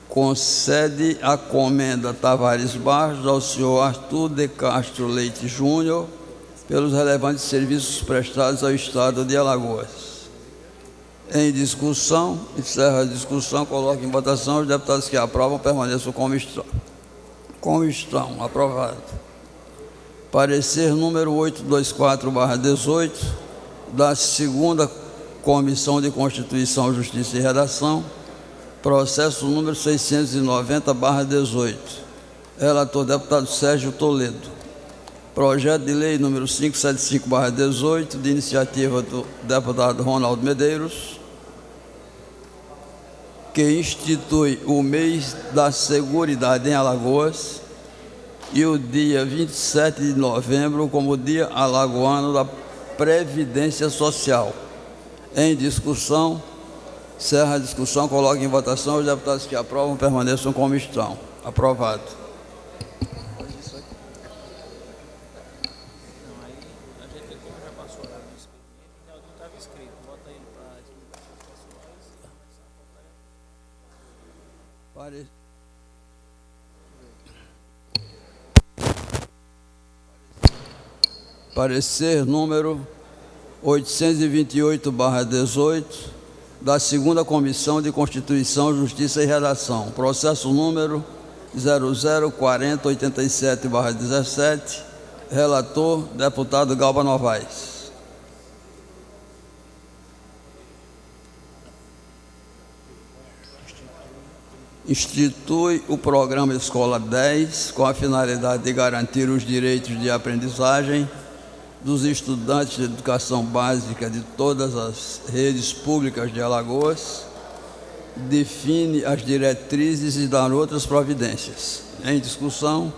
Concede a comenda Tavares Barros ao senhor Arthur de Castro Leite Júnior pelos relevantes serviços prestados ao Estado de Alagoas. Em discussão, encerra a discussão, coloca em votação. Os deputados que aprovam permaneçam como estão. Aprovado. Parecer número 824/18 da 2ª Comissão de Constituição, Justiça e Redação, processo número 690/18. Relator deputado Sérgio Toledo. Projeto de lei número 575/18, de iniciativa do deputado Ronaldo Medeiros, que institui o mês da Seguridade em Alagoas e o dia 27 de novembro como Dia Alagoano da Previdência Social. Em discussão, encerra a discussão, coloca em votação. Os deputados que aprovam permaneçam como estão. Aprovado. Parecer número 828/18 da 2ª Comissão de Constituição, Justiça e Redação, processo número 004087/17, relator deputado Galba Novaes. Institui o programa Escola 10 com a finalidade de garantir os direitos de aprendizagem dos estudantes de educação básica de todas as redes públicas de Alagoas, define as diretrizes e dá outras providências. Em discussão,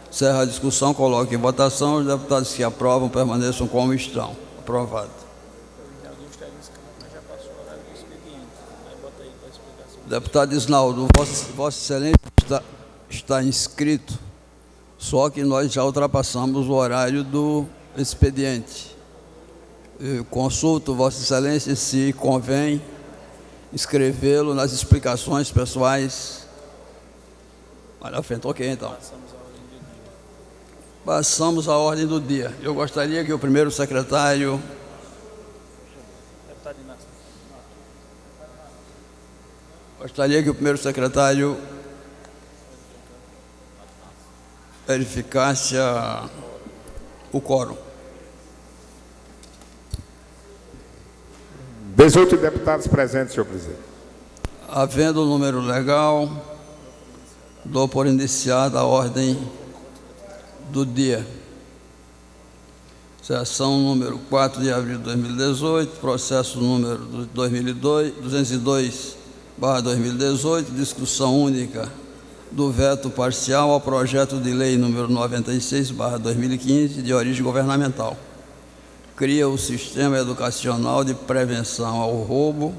encerra a discussão, coloca em votação. Os deputados que aprovam permaneçam como estão. Aprovado. Deputado Isnaldo, Vossa Excelência está inscrito, só que nós já ultrapassamos o horário do expediente. Eu consulto Vossa Excelência se convém inscrevê-lo nas explicações pessoais. Olha à frente, ok, então. Passamos à ordem do dia. Eu gostaria que o primeiro secretário... verificasse o quórum. 18 deputados presentes, senhor presidente. Havendo o número legal, dou por iniciada a ordem do dia. Sessão número 4 de abril de 2018, processo número 202/2018, discussão única do veto parcial ao projeto de lei número 96/2015, de origem governamental. Cria o Sistema Educacional de Prevenção ao Roubo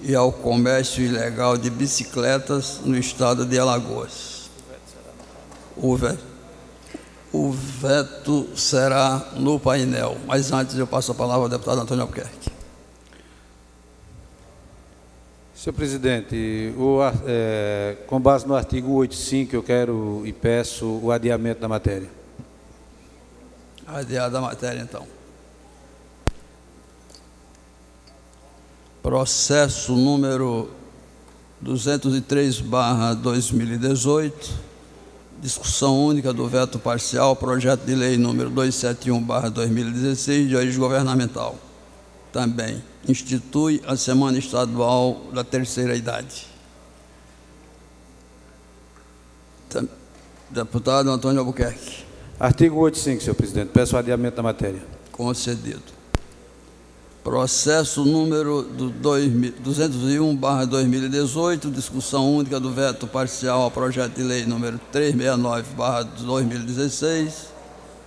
e ao Comércio Ilegal de Bicicletas no Estado de Alagoas. O veto será no painel, mas antes eu passo a palavra ao deputado Antônio Albuquerque. Senhor presidente, com base no artigo 185, eu quero e peço o adiamento da matéria. Adiada a matéria, então. Processo número 203/2018, discussão única do veto parcial, projeto de lei número 271/2016, de origem governamental. Também institui a Semana Estadual da Terceira Idade. Deputado Antônio Albuquerque. Artigo 185, senhor presidente. Peço o adiamento da matéria. Concedido. Processo número 201/2018, discussão única do veto parcial ao projeto de lei número 369/2016,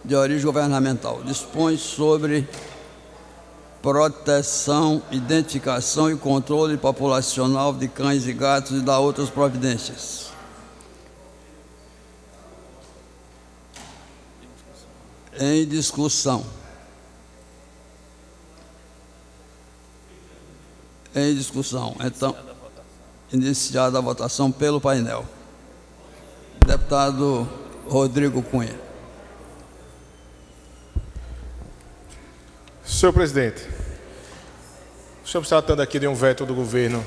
de origem governamental. Dispõe sobre proteção, identificação e controle populacional de cães e gatos e da outras providências. Em discussão. Em discussão. Então, iniciada a votação pelo painel. Deputado Rodrigo Cunha. Senhor presidente, estamos tratando aqui de um veto do governo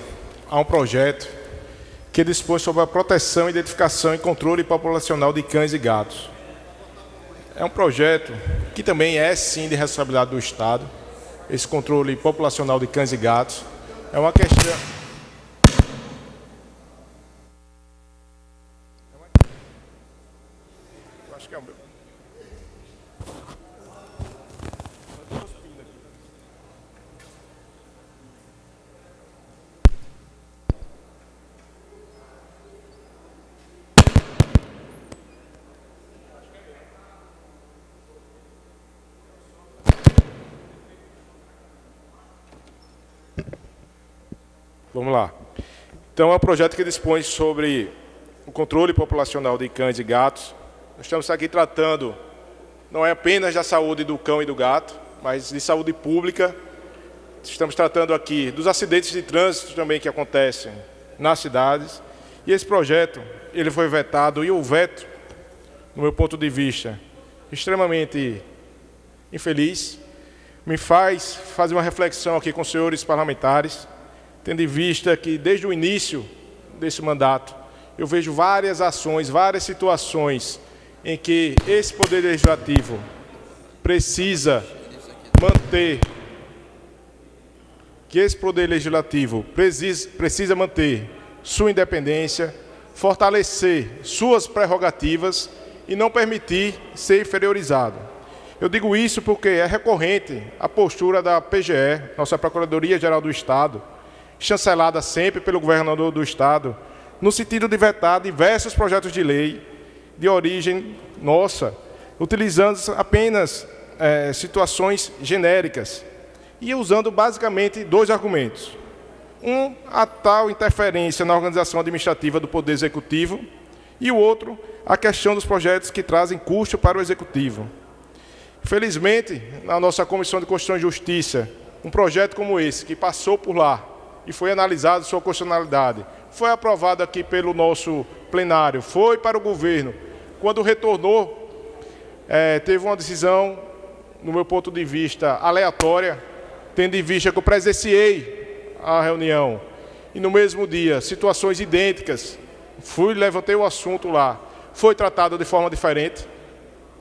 a um projeto que dispõe sobre a proteção, identificação e controle populacional de cães e gatos. É um projeto que também é, sim, de responsabilidade do Estado, esse controle populacional de cães e gatos. É uma questão... Acho que é o meu. Vamos lá. Então, é um projeto que dispõe sobre o controle populacional de cães e gatos. Nós estamos aqui tratando, não é apenas da saúde do cão e do gato, mas de saúde pública. Estamos tratando aqui dos acidentes de trânsito também que acontecem nas cidades. E esse projeto, ele foi vetado, e o veto, no meu ponto de vista, extremamente infeliz, me faz fazer uma reflexão aqui com os senhores parlamentares, tendo em vista que, desde o início desse mandato, eu vejo várias ações, várias situações em que esse Poder Legislativo precisa manter, sua independência, fortalecer suas prerrogativas e não permitir ser inferiorizado. Eu digo isso porque é recorrente a postura da PGE, nossa Procuradoria-Geral do Estado, chancelada sempre pelo governador do Estado, no sentido de vetar diversos projetos de lei de origem nossa, utilizando apenas situações genéricas e usando basicamente dois argumentos. Um, a tal interferência na organização administrativa do Poder Executivo, e o outro, a questão dos projetos que trazem custo para o Executivo. Infelizmente, na nossa Comissão de Constituição e Justiça, um projeto como esse, que passou por lá, e foi analisado sua constitucionalidade, foi aprovado aqui pelo nosso plenário, foi para o governo. Quando retornou, teve uma decisão, no meu ponto de vista, aleatória, tendo em vista que eu presenciei a reunião, e no mesmo dia, situações idênticas, levantei o assunto lá, foi tratado de forma diferente.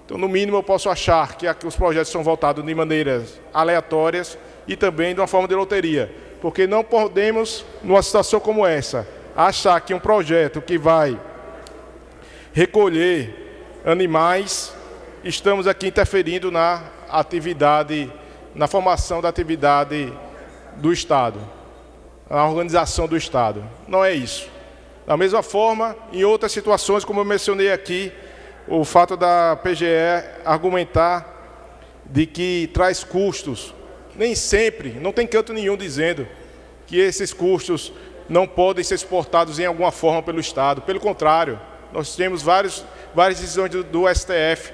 Então, no mínimo, eu posso achar que os projetos são votados de maneiras aleatórias e também de uma forma de loteria. Porque não podemos, numa situação como essa, achar que um projeto que vai recolher animais, estamos aqui interferindo na atividade, na formação da atividade do Estado, na organização do Estado. Não é isso. Da mesma forma, em outras situações, como eu mencionei aqui, o fato da PGE argumentar de que traz custos. Nem sempre, não tem canto nenhum dizendo que esses custos não podem ser exportados em alguma forma pelo Estado. Pelo contrário, nós temos várias decisões do STF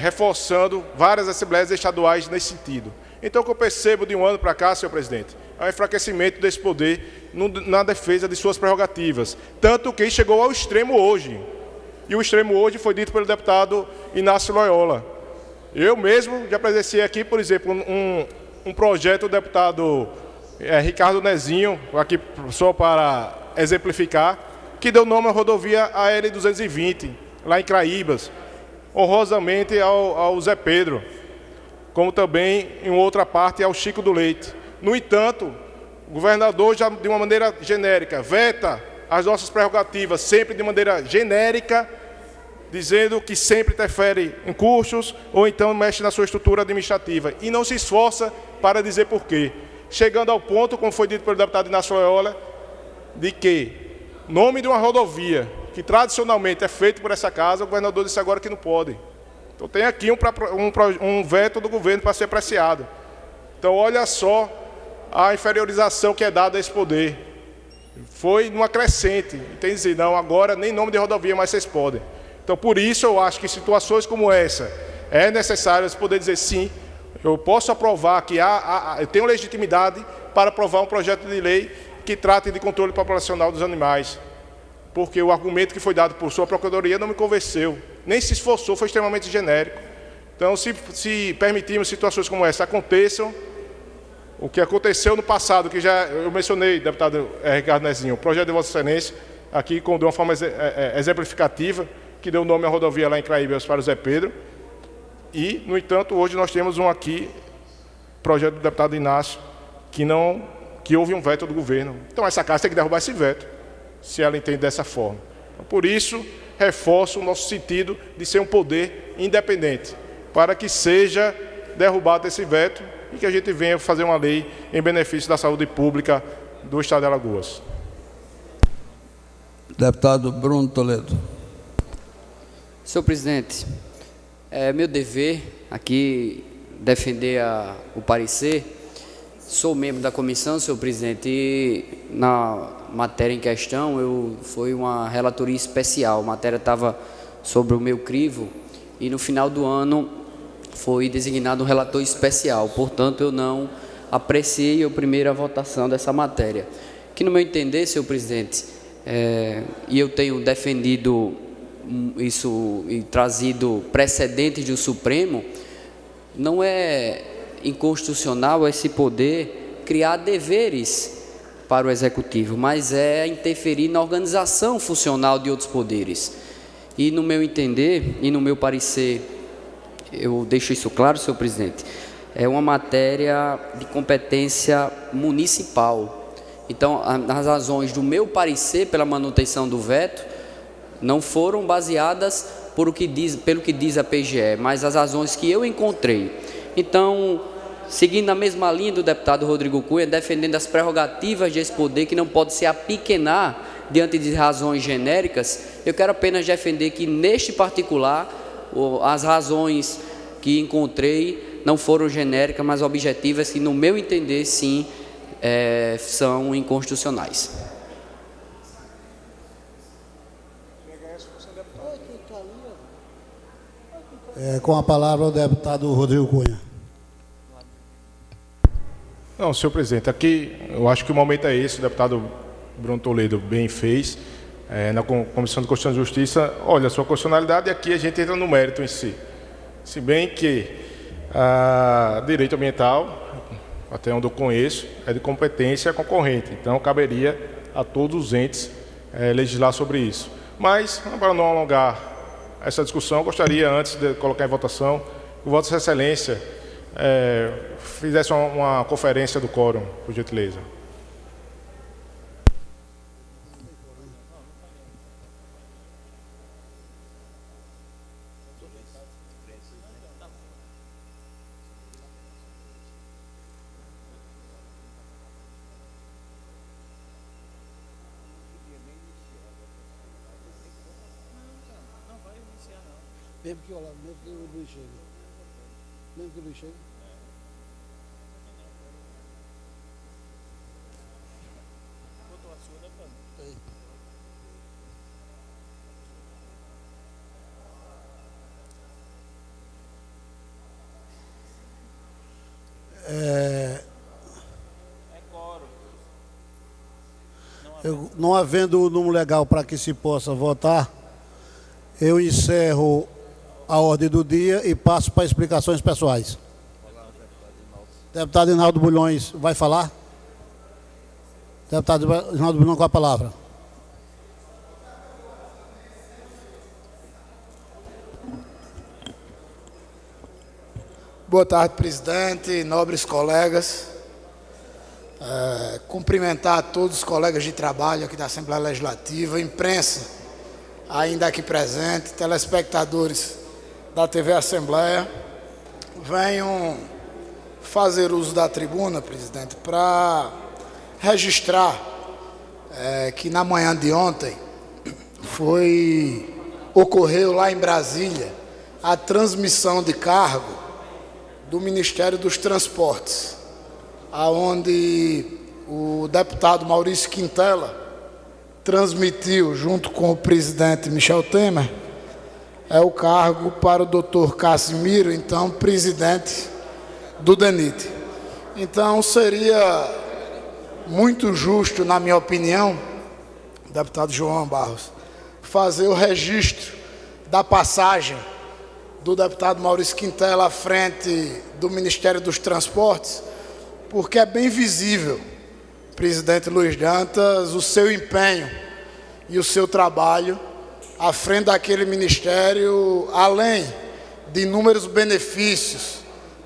reforçando várias assembleias estaduais nesse sentido. Então, o que eu percebo de um ano para cá, senhor presidente, é o enfraquecimento desse poder na defesa de suas prerrogativas. Tanto que chegou ao extremo hoje. E o extremo hoje foi dito pelo deputado Inácio Loyola. Eu mesmo já presenciei aqui, por exemplo, um projeto do deputado Ricardo Nezinho, aqui só para exemplificar, que deu nome à rodovia AL-220, lá em Craíbas, honrosamente ao Zé Pedro, como também, em outra parte, ao Chico do Leite. No entanto, o governador, já de uma maneira genérica, veta as nossas prerrogativas, sempre de maneira genérica, dizendo que sempre interfere em custos ou então mexe na sua estrutura administrativa e não se esforça para dizer por quê. Chegando ao ponto, como foi dito pelo deputado Inácio Loyola, de que nome de uma rodovia que tradicionalmente é feito por essa casa, o governador disse agora que não pode. Então tem aqui um veto do governo para ser apreciado. Então, olha só a inferiorização que é dada a esse poder. Foi numa crescente. Tem que dizer, não, agora nem nome de rodovia mais vocês podem. Então, por isso, eu acho que situações como essa, é necessário poder dizer sim, eu posso aprovar que eu tenho legitimidade para aprovar um projeto de lei que trate de controle populacional dos animais. Porque o argumento que foi dado por sua Procuradoria não me convenceu. Nem se esforçou, foi extremamente genérico. Então, se permitirmos situações como essa aconteçam, o que aconteceu no passado, que já eu mencionei, deputado Ricardo Nezinho, o projeto de Vossa Excelência, aqui de uma forma exemplificativa, que deu nome à rodovia lá em Craíbas para o Zé Pedro. E, no entanto, hoje nós temos projeto do deputado Inácio, que houve um veto do governo. Então, essa casa tem que derrubar esse veto, se ela entende dessa forma. Então, por isso, reforço o nosso sentido de ser um poder independente, para que seja derrubado esse veto e que a gente venha fazer uma lei em benefício da saúde pública do Estado de Alagoas. Deputado Bruno Toledo. Senhor presidente, é meu dever aqui defender o parecer. Sou membro da comissão, senhor presidente, e na matéria em questão foi uma relatoria especial. A matéria estava sobre o meu crivo e no final do ano foi designado um relator especial. Portanto, eu não apreciei a primeira votação dessa matéria. Que, no meu entender, senhor presidente, e eu tenho defendido isso e trazido precedentes do Supremo, não é inconstitucional esse poder criar deveres para o Executivo, mas é interferir na organização funcional de outros poderes. E, no meu entender, e no meu parecer, eu deixo isso claro, senhor presidente, é uma matéria de competência municipal. Então, as razões do meu parecer pela manutenção do veto não foram baseadas pelo que diz a PGE, mas as razões que eu encontrei. Então, seguindo a mesma linha do deputado Rodrigo Cunha, defendendo as prerrogativas desse poder, que não pode se apequenar diante de razões genéricas, eu quero apenas defender que, neste particular, as razões que encontrei não foram genéricas, mas objetivas, que, no meu entender, sim, são inconstitucionais. Com a palavra o deputado Rodrigo Cunha. Não, senhor presidente, aqui eu acho que o momento é esse, o deputado Bruno Toledo bem fez, na Comissão de Constituição e Justiça, olha a sua constitucionalidade, e aqui a gente entra no mérito em si. Se bem que direito ambiental, até onde eu conheço, é de competência concorrente, então caberia a todos os entes legislar sobre isso. Mas, para não alongar essa discussão, eu gostaria, antes de colocar em votação, que Vossa Excelência fizesse uma conferência do quórum, por gentileza. Mesmo que o Luiz chegue. Mesmo que o Luiz chegue. Botou a sua, né, Fábio? Não havendo o número legal para que se possa votar, eu encerro a ordem do dia e passo para explicações pessoais. Deputado Rinaldo Bulhões vai falar? Deputado Rinaldo Bulhões com a palavra. Boa tarde, presidente, nobres colegas. Cumprimentar a todos os colegas de trabalho aqui da Assembleia Legislativa, imprensa ainda aqui presente, telespectadores da TV Assembleia. Venham fazer uso da tribuna, presidente, para registrar que na manhã de ontem ocorreu lá em Brasília a transmissão de cargo do Ministério dos Transportes. aonde o deputado Maurício Quintela transmitiu, junto com o presidente Michel Temer, é o cargo para o doutor Casimiro, então presidente do DENIT. Então seria muito justo, na minha opinião, deputado João Barros, fazer o registro da passagem do deputado Maurício Quintela à frente do Ministério dos Transportes, porque é bem visível, presidente Luiz Dantas, o seu empenho e o seu trabalho à frente daquele ministério, além de inúmeros benefícios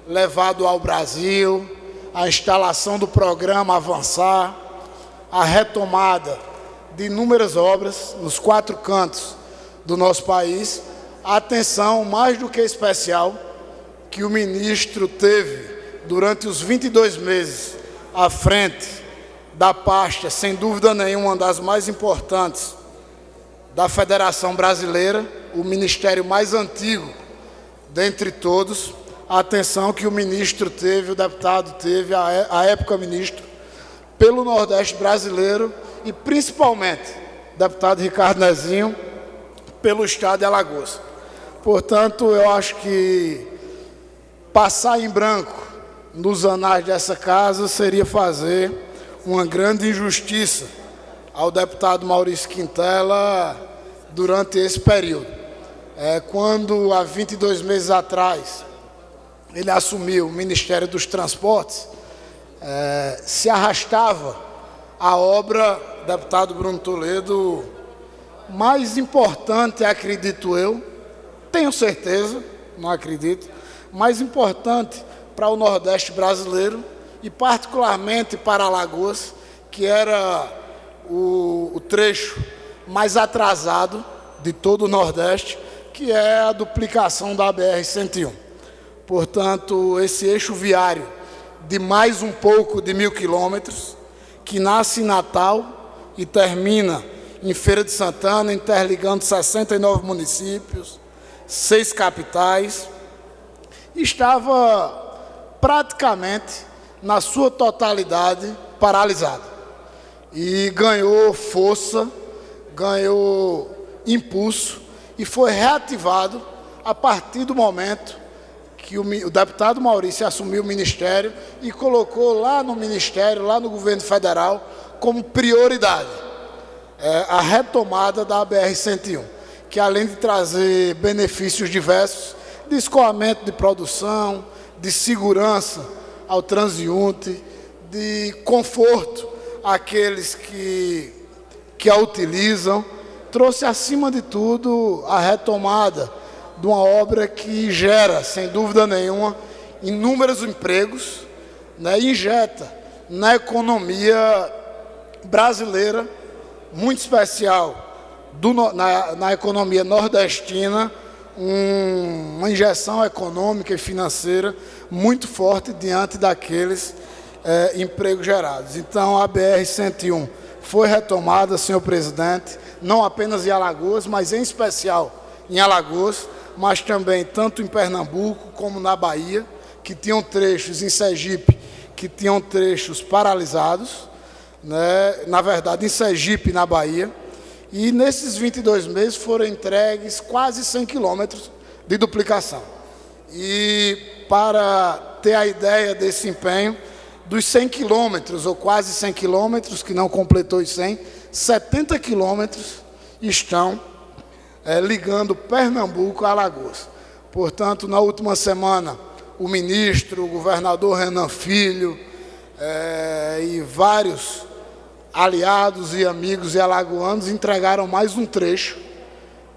levados ao Brasil, a instalação do programa Avançar, a retomada de inúmeras obras nos 4 cantos do nosso país, a atenção mais do que especial que o ministro teve durante os 22 meses à frente da pasta, sem dúvida nenhuma, uma das mais importantes da Federação Brasileira, o ministério mais antigo dentre todos, a atenção que o ministro teve, o deputado teve, a época ministro, pelo Nordeste brasileiro e principalmente, deputado Ricardo Nezinho, pelo estado de Alagoas. Portanto, eu acho que passar em branco nos anais dessa casa seria fazer uma grande injustiça ao deputado Maurício Quintela durante esse período. Quando, há 22 meses atrás, ele assumiu o Ministério dos Transportes, se arrastava a obra, deputado Bruno Toledo, mais importante, acredito eu, tenho certeza, não acredito, mais importante para o Nordeste brasileiro e particularmente para Alagoas, que era o trecho mais atrasado de todo o Nordeste, que é a duplicação da BR-101. Portanto, esse eixo viário de mais um pouco de 1.000 quilômetros, que nasce em Natal e termina em Feira de Santana, interligando 69 municípios, 6 capitais, estava praticamente, na sua totalidade, paralisado. E ganhou força, ganhou impulso e foi reativado a partir do momento que o deputado Maurício assumiu o ministério e colocou lá no ministério, lá no governo federal, como prioridade a retomada da BR-101, que além de trazer benefícios diversos, de escoamento de produção, de segurança ao transeunte, de conforto àqueles que a utilizam, trouxe acima de tudo a retomada de uma obra que gera, sem dúvida nenhuma, inúmeros empregos, né, e injeta na economia brasileira, muito especial na economia nordestina, uma injeção econômica e financeira muito forte diante daqueles empregos gerados. Então, a BR-101 foi retomada, senhor presidente, não apenas em Alagoas, mas em especial em Alagoas, mas também tanto em Pernambuco como na Bahia, que tinham trechos, em Sergipe, que tinham trechos paralisados, né? Na verdade, em Sergipe, na Bahia, e nesses 22 meses foram entregues quase 100 quilômetros de duplicação. E para ter a ideia desse empenho, dos 100 quilômetros, ou quase 100 quilômetros, que não completou os 100, 70 quilômetros estão ligando Pernambuco a Alagoas. Portanto, na última semana, o ministro, o governador Renan Filho e vários aliados e amigos e alagoanos entregaram mais um trecho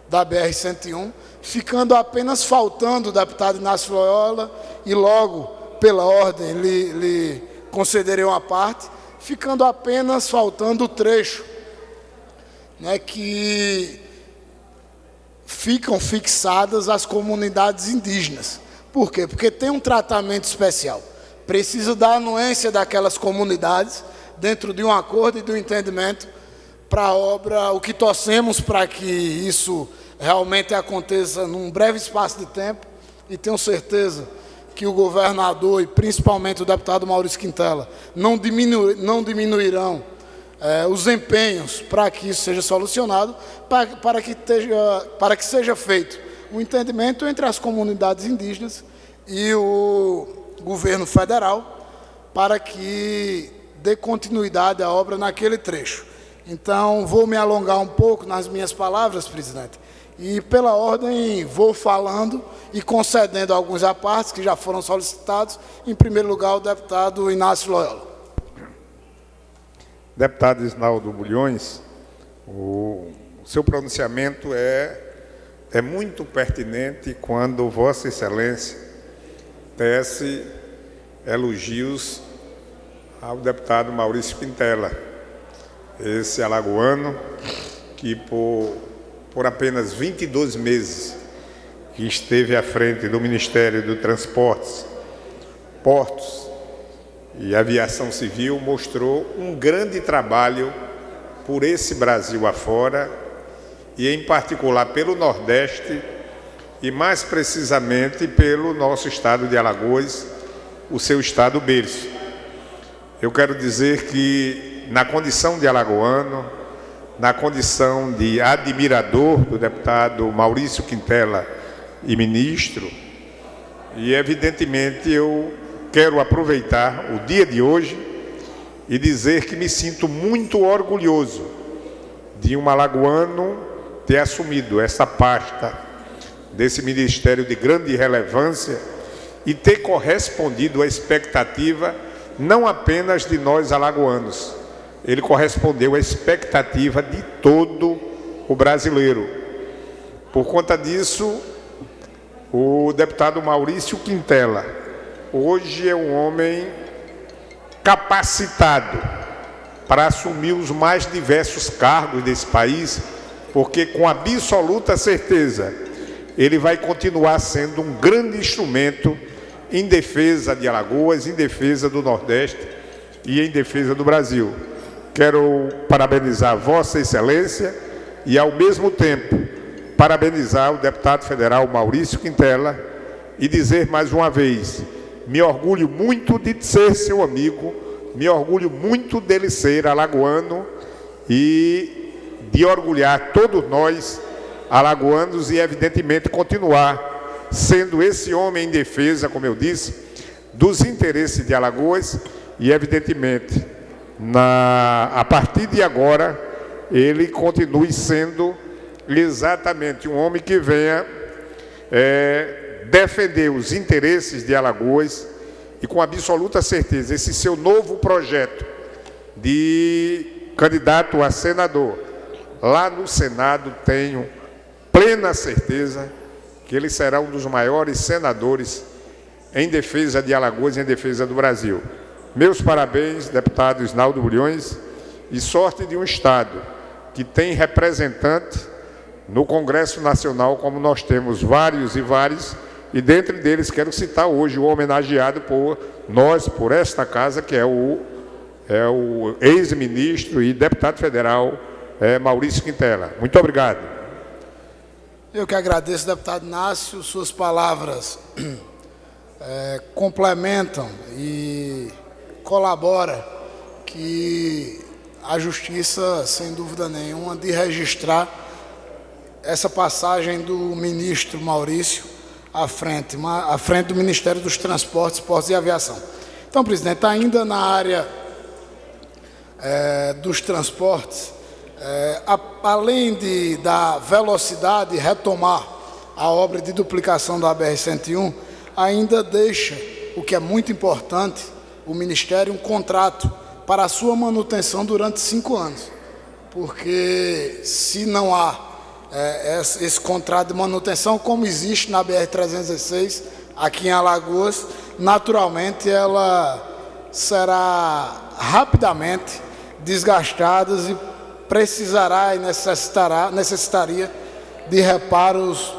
da BR-101, ficando apenas faltando o deputado Inácio Loyola, e logo, pela ordem, lhe concederei uma parte, ficando apenas faltando o trecho, né, que ficam fixadas as comunidades indígenas. Por quê? Porque tem um tratamento especial. Precisa da anuência daquelas comunidades, dentro de um acordo e de um entendimento para a obra, o que torcemos para que isso realmente aconteça num breve espaço de tempo, e tenho certeza que o governador e principalmente o deputado Maurício Quintela não diminuirão os empenhos para que isso seja solucionado, para que seja feito um entendimento entre as comunidades indígenas e o governo federal, para que dê continuidade à obra naquele trecho. Então, vou me alongar um pouco nas minhas palavras, presidente, e pela ordem vou falando e concedendo alguns apartes que já foram solicitados. Em primeiro lugar, o deputado Inácio Loyola. Deputado Isnaldo Bulhões, o seu pronunciamento é muito pertinente quando Vossa Excelência tece elogios ao deputado Maurício Quintela, esse alagoano que por apenas 22 meses que esteve à frente do Ministério dos Transportes, Portos e Aviação Civil, mostrou um grande trabalho por esse Brasil afora e, em particular, pelo Nordeste e, mais precisamente, pelo nosso estado de Alagoas, o seu estado berço. Eu quero dizer que, na condição de alagoano, na condição de admirador do deputado Maurício Quintela e ministro, e evidentemente eu quero aproveitar o dia de hoje e dizer que me sinto muito orgulhoso de um alagoano ter assumido essa pasta desse ministério de grande relevância e ter correspondido à expectativa não apenas de nós alagoanos, ele correspondeu à expectativa de todo o brasileiro. Por conta disso, o deputado Maurício Quintela hoje é um homem capacitado para assumir os mais diversos cargos desse país, porque com absoluta certeza ele vai continuar sendo um grande instrumento em defesa de Alagoas, em defesa do Nordeste e em defesa do Brasil. Quero parabenizar Vossa Excelência e, ao mesmo tempo, parabenizar o deputado federal Maurício Quintela e dizer mais uma vez, me orgulho muito de ser seu amigo, me orgulho muito dele ser alagoano e de orgulhar todos nós, alagoanos, e, evidentemente, continuar sendo esse homem em defesa, como eu disse, dos interesses de Alagoas e, evidentemente, a partir de agora, ele continue sendo exatamente um homem que venha defender os interesses de Alagoas e, com absoluta certeza, esse seu novo projeto de candidato a senador lá no Senado, tenho plena certeza que ele será um dos maiores senadores em defesa de Alagoas e em defesa do Brasil. Meus parabéns, deputado Isnaldo Bulhões, e sorte de um Estado que tem representante no Congresso Nacional, como nós temos vários, e dentre deles quero citar hoje o homenageado por nós, por esta casa, que é o ex-ministro e deputado federal Maurício Quintela. Muito obrigado. Eu que agradeço, deputado Inácio, suas palavras complementam e colabora que a Justiça, sem dúvida nenhuma, de registrar essa passagem do ministro Maurício à frente do Ministério dos Transportes, Portos e Aviação. Então, presidente, ainda na área dos transportes, além da velocidade retomar a obra de duplicação da BR-101, ainda deixa, o que é muito importante, o Ministério um contrato para a sua manutenção durante 5 anos. Porque se não há esse contrato de manutenção, como existe na BR-316, aqui em Alagoas, naturalmente ela será rapidamente desgastada e precisará e necessitaria de reparos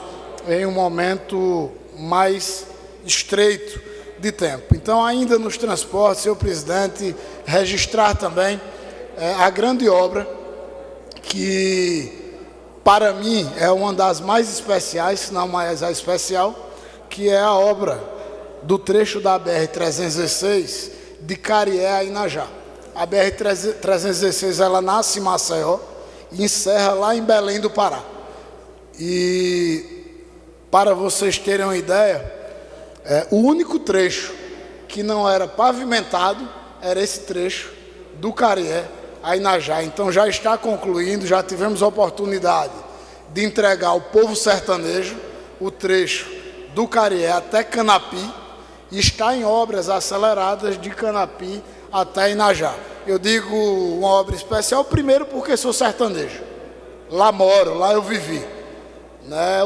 em um momento mais estreito de tempo. Então, ainda nos transportes, senhor presidente, registrar também a grande obra que, para mim, é uma das mais especiais, se não mais a especial, que é a obra do trecho da BR-316 de Carié a Inajá. A BR-316 ela nasce em Maceió e encerra lá em Belém do Pará. E para vocês terem uma ideia, o único trecho que não era pavimentado era esse trecho do Carié a Inajá. Então já está concluindo, já tivemos a oportunidade de entregar ao povo sertanejo o trecho do Carié até Canapi, e está em obras aceleradas de Canapi até Inajá. Eu digo uma obra especial, primeiro porque sou sertanejo, lá moro, lá eu vivi.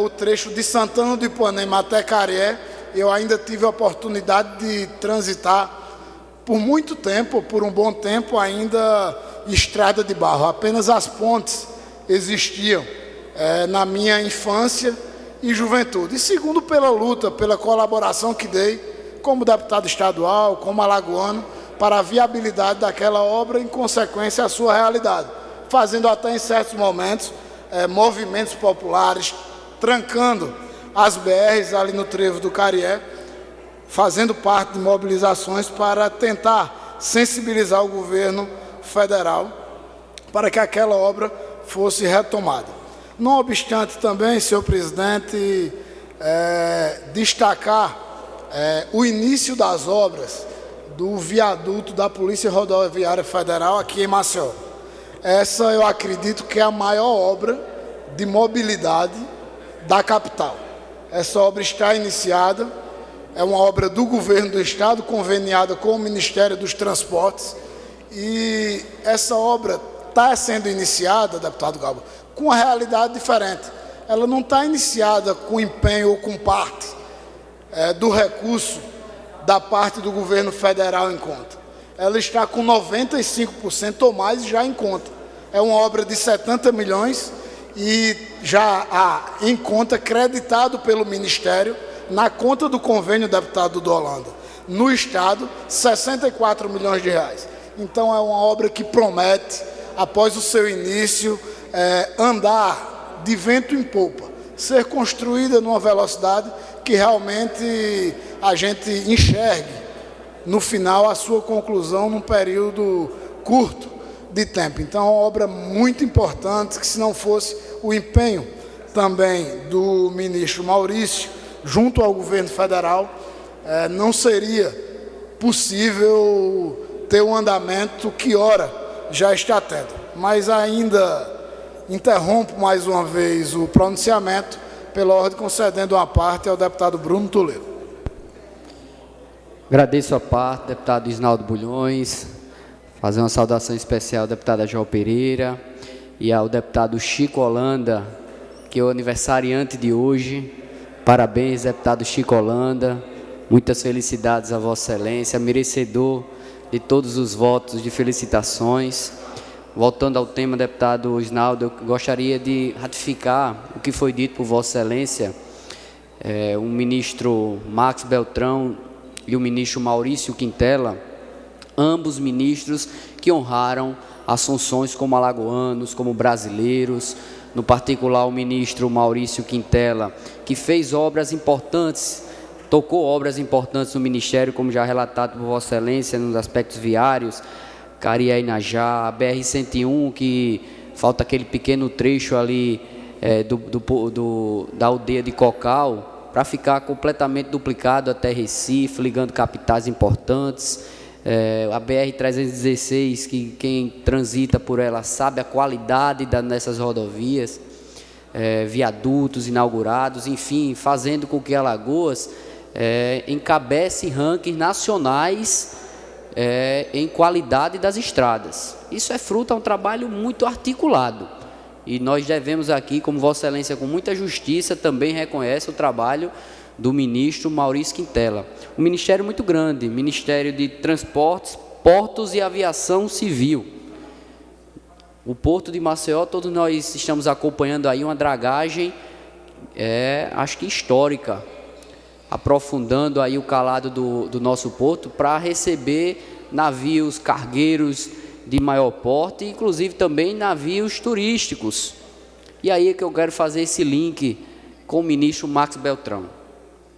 O trecho de Santana do Ipanema até Carié, eu ainda tive a oportunidade de transitar por muito tempo, por um bom tempo ainda, estrada de barro. Apenas as pontes existiam na minha infância e juventude. E segundo, pela luta, pela colaboração que dei como deputado estadual, como alagoano, para a viabilidade daquela obra, em consequência à sua realidade, fazendo até em certos momentos movimentos populares, trancando as BRs ali no trevo do Carié, fazendo parte de mobilizações para tentar sensibilizar o governo federal para que aquela obra fosse retomada. Não obstante também, senhor presidente, destacar o início das obras do viaduto da Polícia Rodoviária Federal aqui em Maceió. Essa eu acredito que é a maior obra de mobilidade da capital. Essa obra está iniciada, é uma obra do governo do estado, conveniada com o Ministério dos Transportes, e essa obra está sendo iniciada, deputado Galba, com uma realidade diferente. Ela não está iniciada com empenho ou com parte do recurso da parte do governo federal em conta. Ela está com 95% ou mais já em conta. É uma obra de 70 milhões e já há em conta, creditado pelo Ministério, na conta do convênio, deputado do Holanda, no Estado, 64 milhões de reais. Então é uma obra que promete, após o seu início, andar de vento em popa, ser construída numa velocidade que realmente a gente enxergue no final a sua conclusão num período curto de tempo. Então é uma obra muito importante, que se não fosse o empenho também do ministro Maurício, junto ao governo federal, não seria possível ter um andamento que ora já está tendo. Mas ainda interrompo mais uma vez o pronunciamento pela ordem, concedendo uma parte ao deputado Bruno Toledo. Agradeço a parte, deputado Isnaldo Bulhões, fazer uma saudação especial ao deputado João Pereira e ao deputado Chico Holanda, que é o aniversariante de hoje. Parabéns, deputado Chico Holanda, muitas felicidades a Vossa Excelência, merecedor de todos os votos de felicitações. Voltando ao tema, deputado Isnaldo, eu gostaria de ratificar o que foi dito por Vossa Excelência, o ministro Max Beltrão e o ministro Maurício Quintela, ambos ministros que honraram as funções como alagoanos, como brasileiros, no particular o ministro Maurício Quintela, que fez obras importantes, tocou obras importantes no Ministério, como já relatado por Vossa Excelência, nos aspectos viários, Carié Inajá, BR-101, que falta aquele pequeno trecho ali da aldeia de Cocal, para ficar completamente duplicado até Recife, ligando capitais importantes. A BR-316, que quem transita por ela sabe a qualidade nessas rodovias, viadutos inaugurados, enfim, fazendo com que Alagoas encabece rankings nacionais em qualidade das estradas. Isso é fruto de um trabalho muito articulado. E nós devemos aqui, como Vossa Excelência, com muita justiça, também reconhece o trabalho do ministro Maurício Quintela. Um ministério muito grande, Ministério de Transportes, Portos e Aviação Civil. O Porto de Maceió, todos nós estamos acompanhando aí uma dragagem, acho que histórica, aprofundando aí o calado do nosso porto para receber navios cargueiros de maior porte, inclusive também navios turísticos. E aí é que eu quero fazer esse link com o ministro Max Beltrão.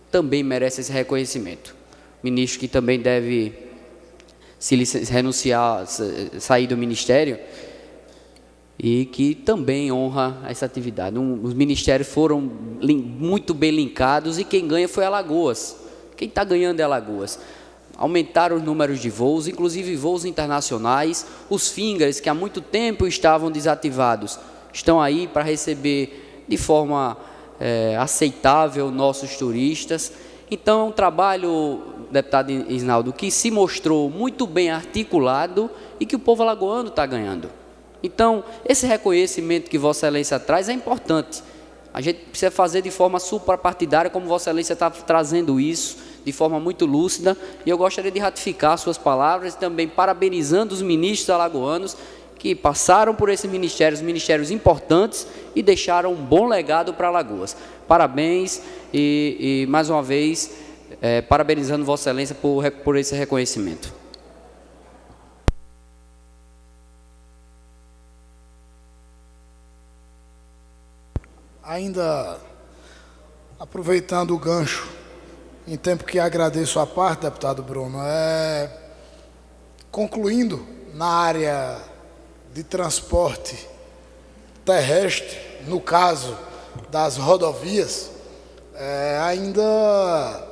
Também merece esse reconhecimento. ministro que também deve renunciar, sair do ministério, e que também honra essa atividade. Os ministérios foram muito bem linkados e quem ganha foi Alagoas. Quem está ganhando é Alagoas. Aumentaram os números de voos, inclusive voos internacionais. Os fingers, que há muito tempo estavam desativados, estão aí para receber de forma aceitável nossos turistas. Então, é um trabalho, deputado Isnaldo, que se mostrou muito bem articulado e que o povo alagoano está ganhando. Então, esse reconhecimento que Vossa Excelência traz é importante. A gente precisa fazer de forma suprapartidária, como Vossa Excelência está trazendo isso, de forma muito lúcida. E eu gostaria de ratificar suas palavras e também parabenizando os ministros alagoanos que passaram por esses ministérios importantes e deixaram um bom legado para Alagoas. Parabéns e mais uma vez, parabenizando Vossa Excelência por esse reconhecimento. Ainda aproveitando o gancho, em tempo que agradeço a parte, deputado Bruno, concluindo na área de transporte terrestre, no caso das rodovias, ainda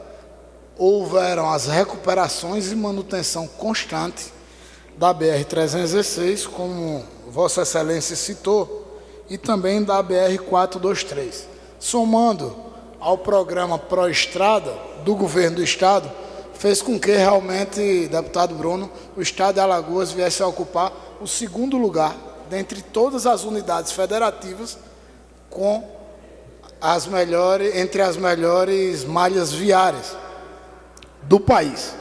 houveram as recuperações e manutenção constante da BR-316, como Vossa Excelência citou, e também da BR-423. Somando ao programa Proestrada do Governo do Estado, fez com que realmente, deputado Bruno, o Estado de Alagoas viesse a ocupar o segundo lugar dentre todas as unidades federativas com entre as melhores malhas viárias do país.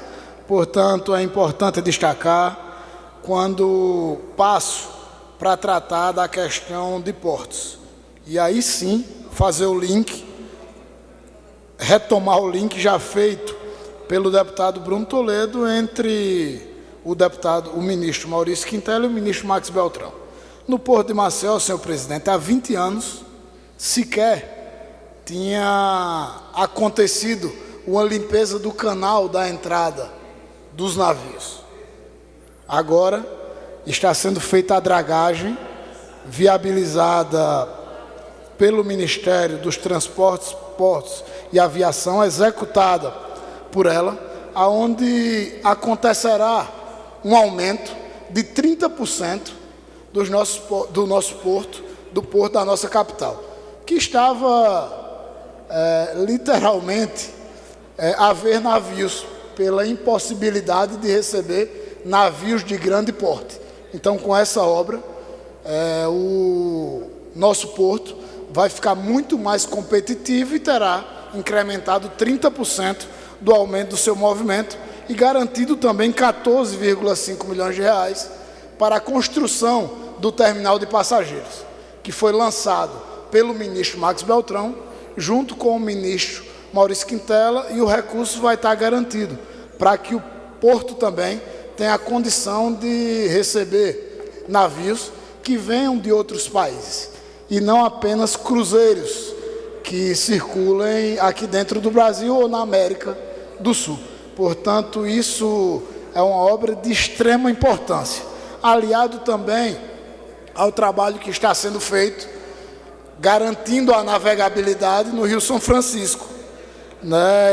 Portanto, é importante destacar quando passo para tratar da questão de portos. E aí sim, fazer o link, retomar o link já feito pelo deputado Bruno Toledo entre o ministro Maurício Quintela e o ministro Max Beltrão. No Porto de Maceió, senhor presidente, há 20 anos, sequer tinha acontecido uma limpeza do canal da entrada dos navios. Agora, está sendo feita a dragagem, viabilizada pelo Ministério dos Transportes, Portos e Aviação, executada por ela, aonde acontecerá um aumento de 30% do nosso porto, do porto da nossa capital, que estava literalmente a ver navios pela impossibilidade de receber navios de grande porte. Então, com essa obra, o nosso porto vai ficar muito mais competitivo e terá incrementado 30% do aumento do seu movimento e garantido também 14,5 milhões de reais para a construção do terminal de passageiros, que foi lançado pelo ministro Max Beltrão, junto com o ministro Maurício Quintela, e o recurso vai estar garantido para que o porto também tenha a condição de receber navios que venham de outros países e não apenas cruzeiros que circulem aqui dentro do Brasil ou na América do Sul. Portanto, isso é uma obra de extrema importância, aliado também ao trabalho que está sendo feito, garantindo a navegabilidade no Rio São Francisco, né,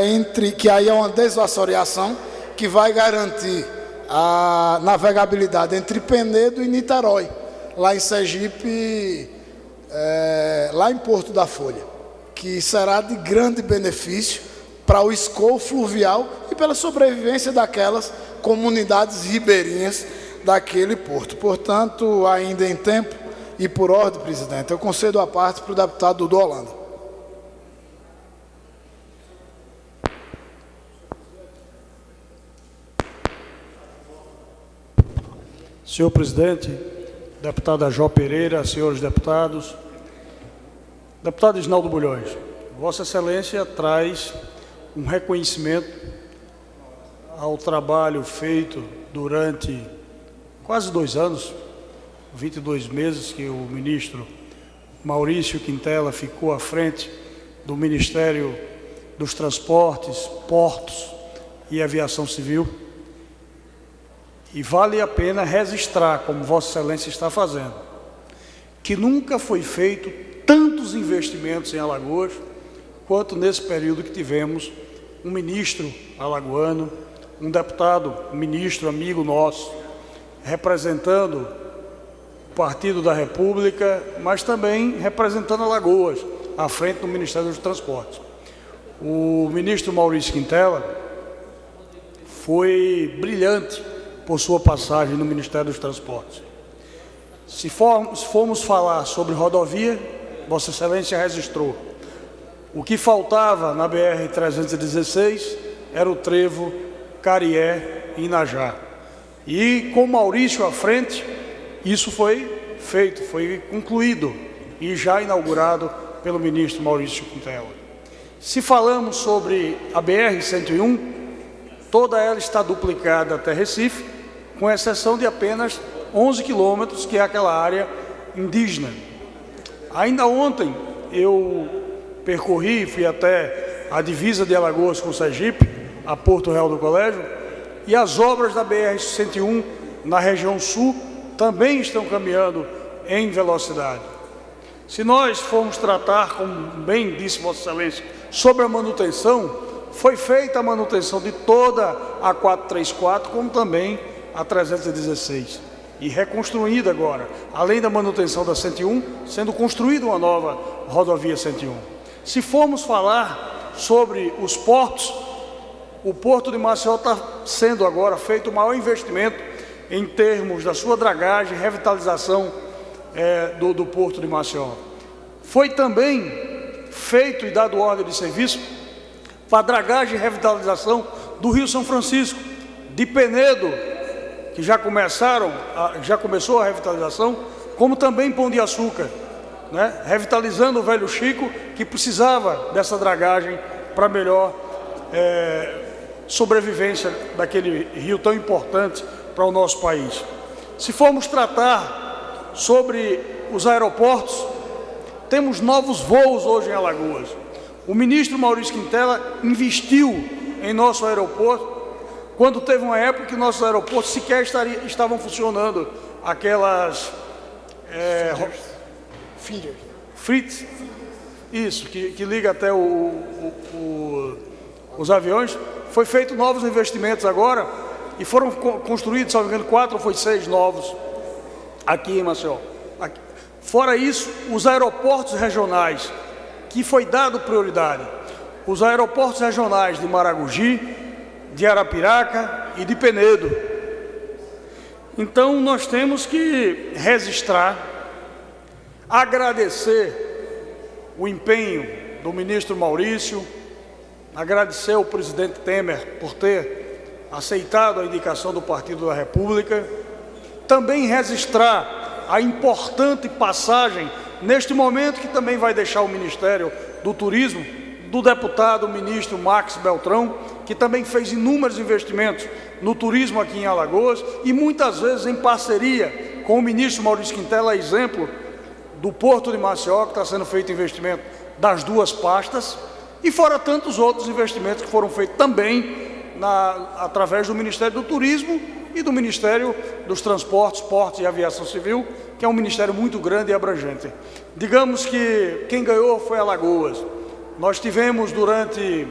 que aí é uma desassoreação que vai garantir a navegabilidade entre Penedo e Niterói, lá em Sergipe, lá em Porto da Folha, que será de grande benefício para o escoo fluvial e pela sobrevivência daquelas comunidades ribeirinhas daquele porto. Portanto, ainda em tempo e por ordem, presidente, eu concedo a parte para o deputado Dudu Holanda. Senhor presidente, deputada Jó Pereira, senhores deputados, deputado Isnaldo Bulhões, Vossa Excelência traz um reconhecimento ao trabalho feito durante quase 2 anos, 22 meses que o ministro Maurício Quintela ficou à frente do Ministério dos Transportes, Portos e Aviação Civil. E vale a pena registrar, como Vossa Excelência está fazendo, que nunca foi feito tantos investimentos em Alagoas quanto nesse período que tivemos um ministro alagoano, um deputado, um ministro amigo nosso, representando o Partido da República, mas também representando Alagoas, à frente do Ministério dos Transportes. O ministro Maurício Quintela foi brilhante por sua passagem no Ministério dos Transportes. Se formos falar sobre rodovia, Vossa Excelência registrou. O que faltava na BR-316 era o trevo Carié e Inajá. E com Maurício à frente, isso foi feito, foi concluído e já inaugurado pelo ministro Maurício Quintela. Se falamos sobre a BR-101, toda ela está duplicada até Recife, com exceção de apenas 11 quilômetros, que é aquela área indígena. Ainda ontem eu percorri, fui até a divisa de Alagoas com Sergipe, a Porto Real do Colégio, e as obras da BR-101 na região sul também estão caminhando em velocidade. Se nós formos tratar, como bem disse Vossa Excelência, sobre a manutenção, foi feita a manutenção de toda a 434, como também a 316. E reconstruída agora, além da manutenção da 101, sendo construída uma nova rodovia 101. Se formos falar sobre os portos, o Porto de Maceió está sendo agora feito o maior investimento em termos da sua dragagem, revitalização do Porto de Maceió. Foi também feito e dado ordem de serviço para a dragagem e revitalização do Rio São Francisco, de Penedo, que já começou a revitalização, como também Pão de Açúcar, né? Revitalizando o Velho Chico, que precisava dessa dragagem para melhor sobrevivência daquele rio tão importante para o nosso país. Se formos tratar sobre os aeroportos, temos novos voos hoje em Alagoas. O ministro Maurício Quintela investiu em nosso aeroporto, quando teve uma época que nossos aeroportos sequer estavam funcionando, aquelas Fritz, isso, que liga até os aviões. Foi feito novos investimentos agora e foram construídos, se não me engano, 4 ou foi 6 novos aqui em Maceió. Fora isso, os aeroportos regionais, que foi dado prioridade. Os aeroportos regionais de Maragogi, de Arapiraca e de Penedo. Então, nós temos que registrar, agradecer o empenho do ministro Maurício, agradecer ao presidente Temer por ter aceitado a indicação do Partido da República, também registrar a importante passagem, neste momento que também vai deixar o Ministério do Turismo, do deputado ministro Max Beltrão, que também fez inúmeros investimentos no turismo aqui em Alagoas e muitas vezes em parceria com o ministro Maurício Quintela, exemplo do Porto de Maceió, que está sendo feito investimento das duas pastas, e fora tantos outros investimentos que foram feitos também através do Ministério do Turismo e do Ministério dos Transportes, Portos e Aviação Civil, que é um ministério muito grande e abrangente. Digamos que quem ganhou foi Alagoas. Nós tivemos durante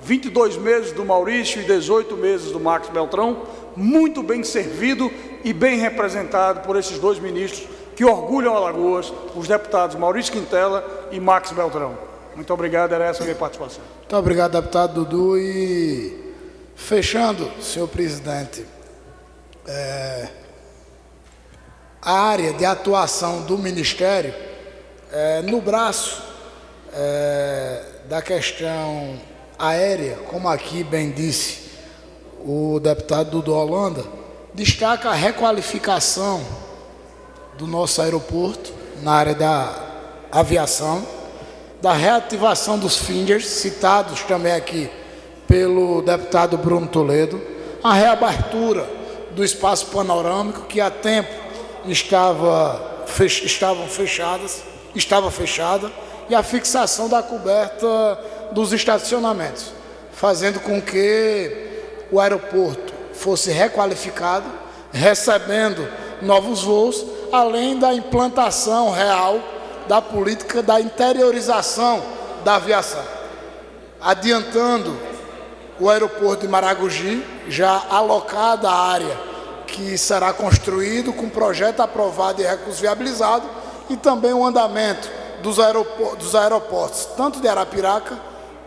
22 meses do Maurício e 18 meses do Max Beltrão, muito bem servido e bem representado por esses dois ministros que orgulham Alagoas, os deputados Maurício Quintela e Max Beltrão. Muito obrigado, era essa a minha participação. Muito obrigado, deputado Dudu. E fechando, senhor presidente, a área de atuação do Ministério, no braço da questão aérea, como aqui bem disse o deputado Dudu Holanda, destaca a requalificação do nosso aeroporto na área da aviação, da reativação dos fingers, citados também aqui pelo deputado Bruno Toledo, a reabertura do espaço panorâmico, que há tempo estava fechada, e a fixação da coberta dos estacionamentos, fazendo com que o aeroporto fosse requalificado, recebendo novos voos, além da implantação real da política da interiorização da aviação. Adiantando o aeroporto de Maragogi, já alocada a área que será construído com projeto aprovado e recurso viabilizado, e também o andamento dos aeroportos, tanto de Arapiraca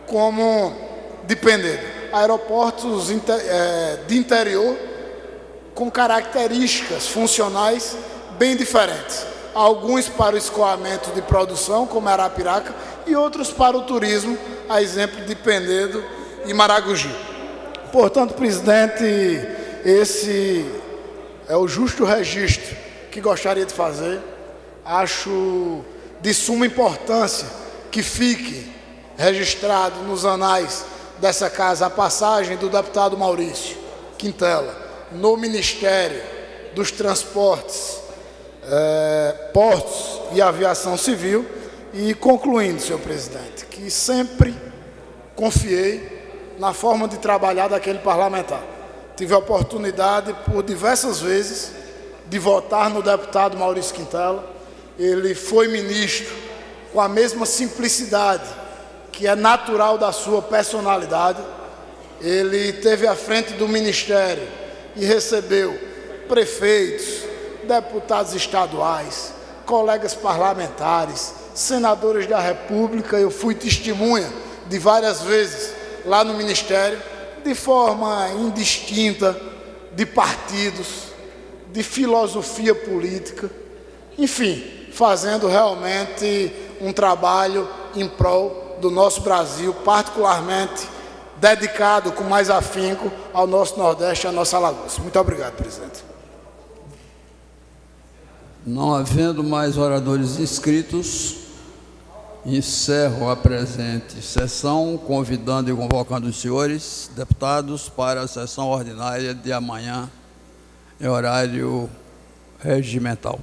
como de Penedo. Aeroportos de interior com características funcionais bem diferentes. Alguns para o escoamento de produção, como Arapiraca, e outros para o turismo, a exemplo de Penedo e Maragogi. Portanto, presidente, esse é o justo registro que gostaria de fazer. Acho de suma importância que fique registrado nos anais dessa casa a passagem do deputado Maurício Quintela no Ministério dos Transportes, Portos e Aviação Civil. E concluindo, senhor presidente, que sempre confiei na forma de trabalhar daquele parlamentar. Tive a oportunidade, por diversas vezes, de votar no deputado Maurício Quintela. Ele foi ministro com a mesma simplicidade que é natural da sua personalidade. Ele esteve à frente do ministério e recebeu prefeitos, deputados estaduais, colegas parlamentares, senadores da República. Eu fui testemunha de várias vezes lá no ministério, de forma indistinta, de partidos, de filosofia política, enfim, fazendo realmente um trabalho em prol do nosso Brasil, particularmente dedicado com mais afinco ao nosso Nordeste e à nossa Alagoas. Muito obrigado, presidente. Não havendo mais oradores inscritos, encerro a presente sessão, convidando e convocando os senhores deputados para a sessão ordinária de amanhã, em horário regimental.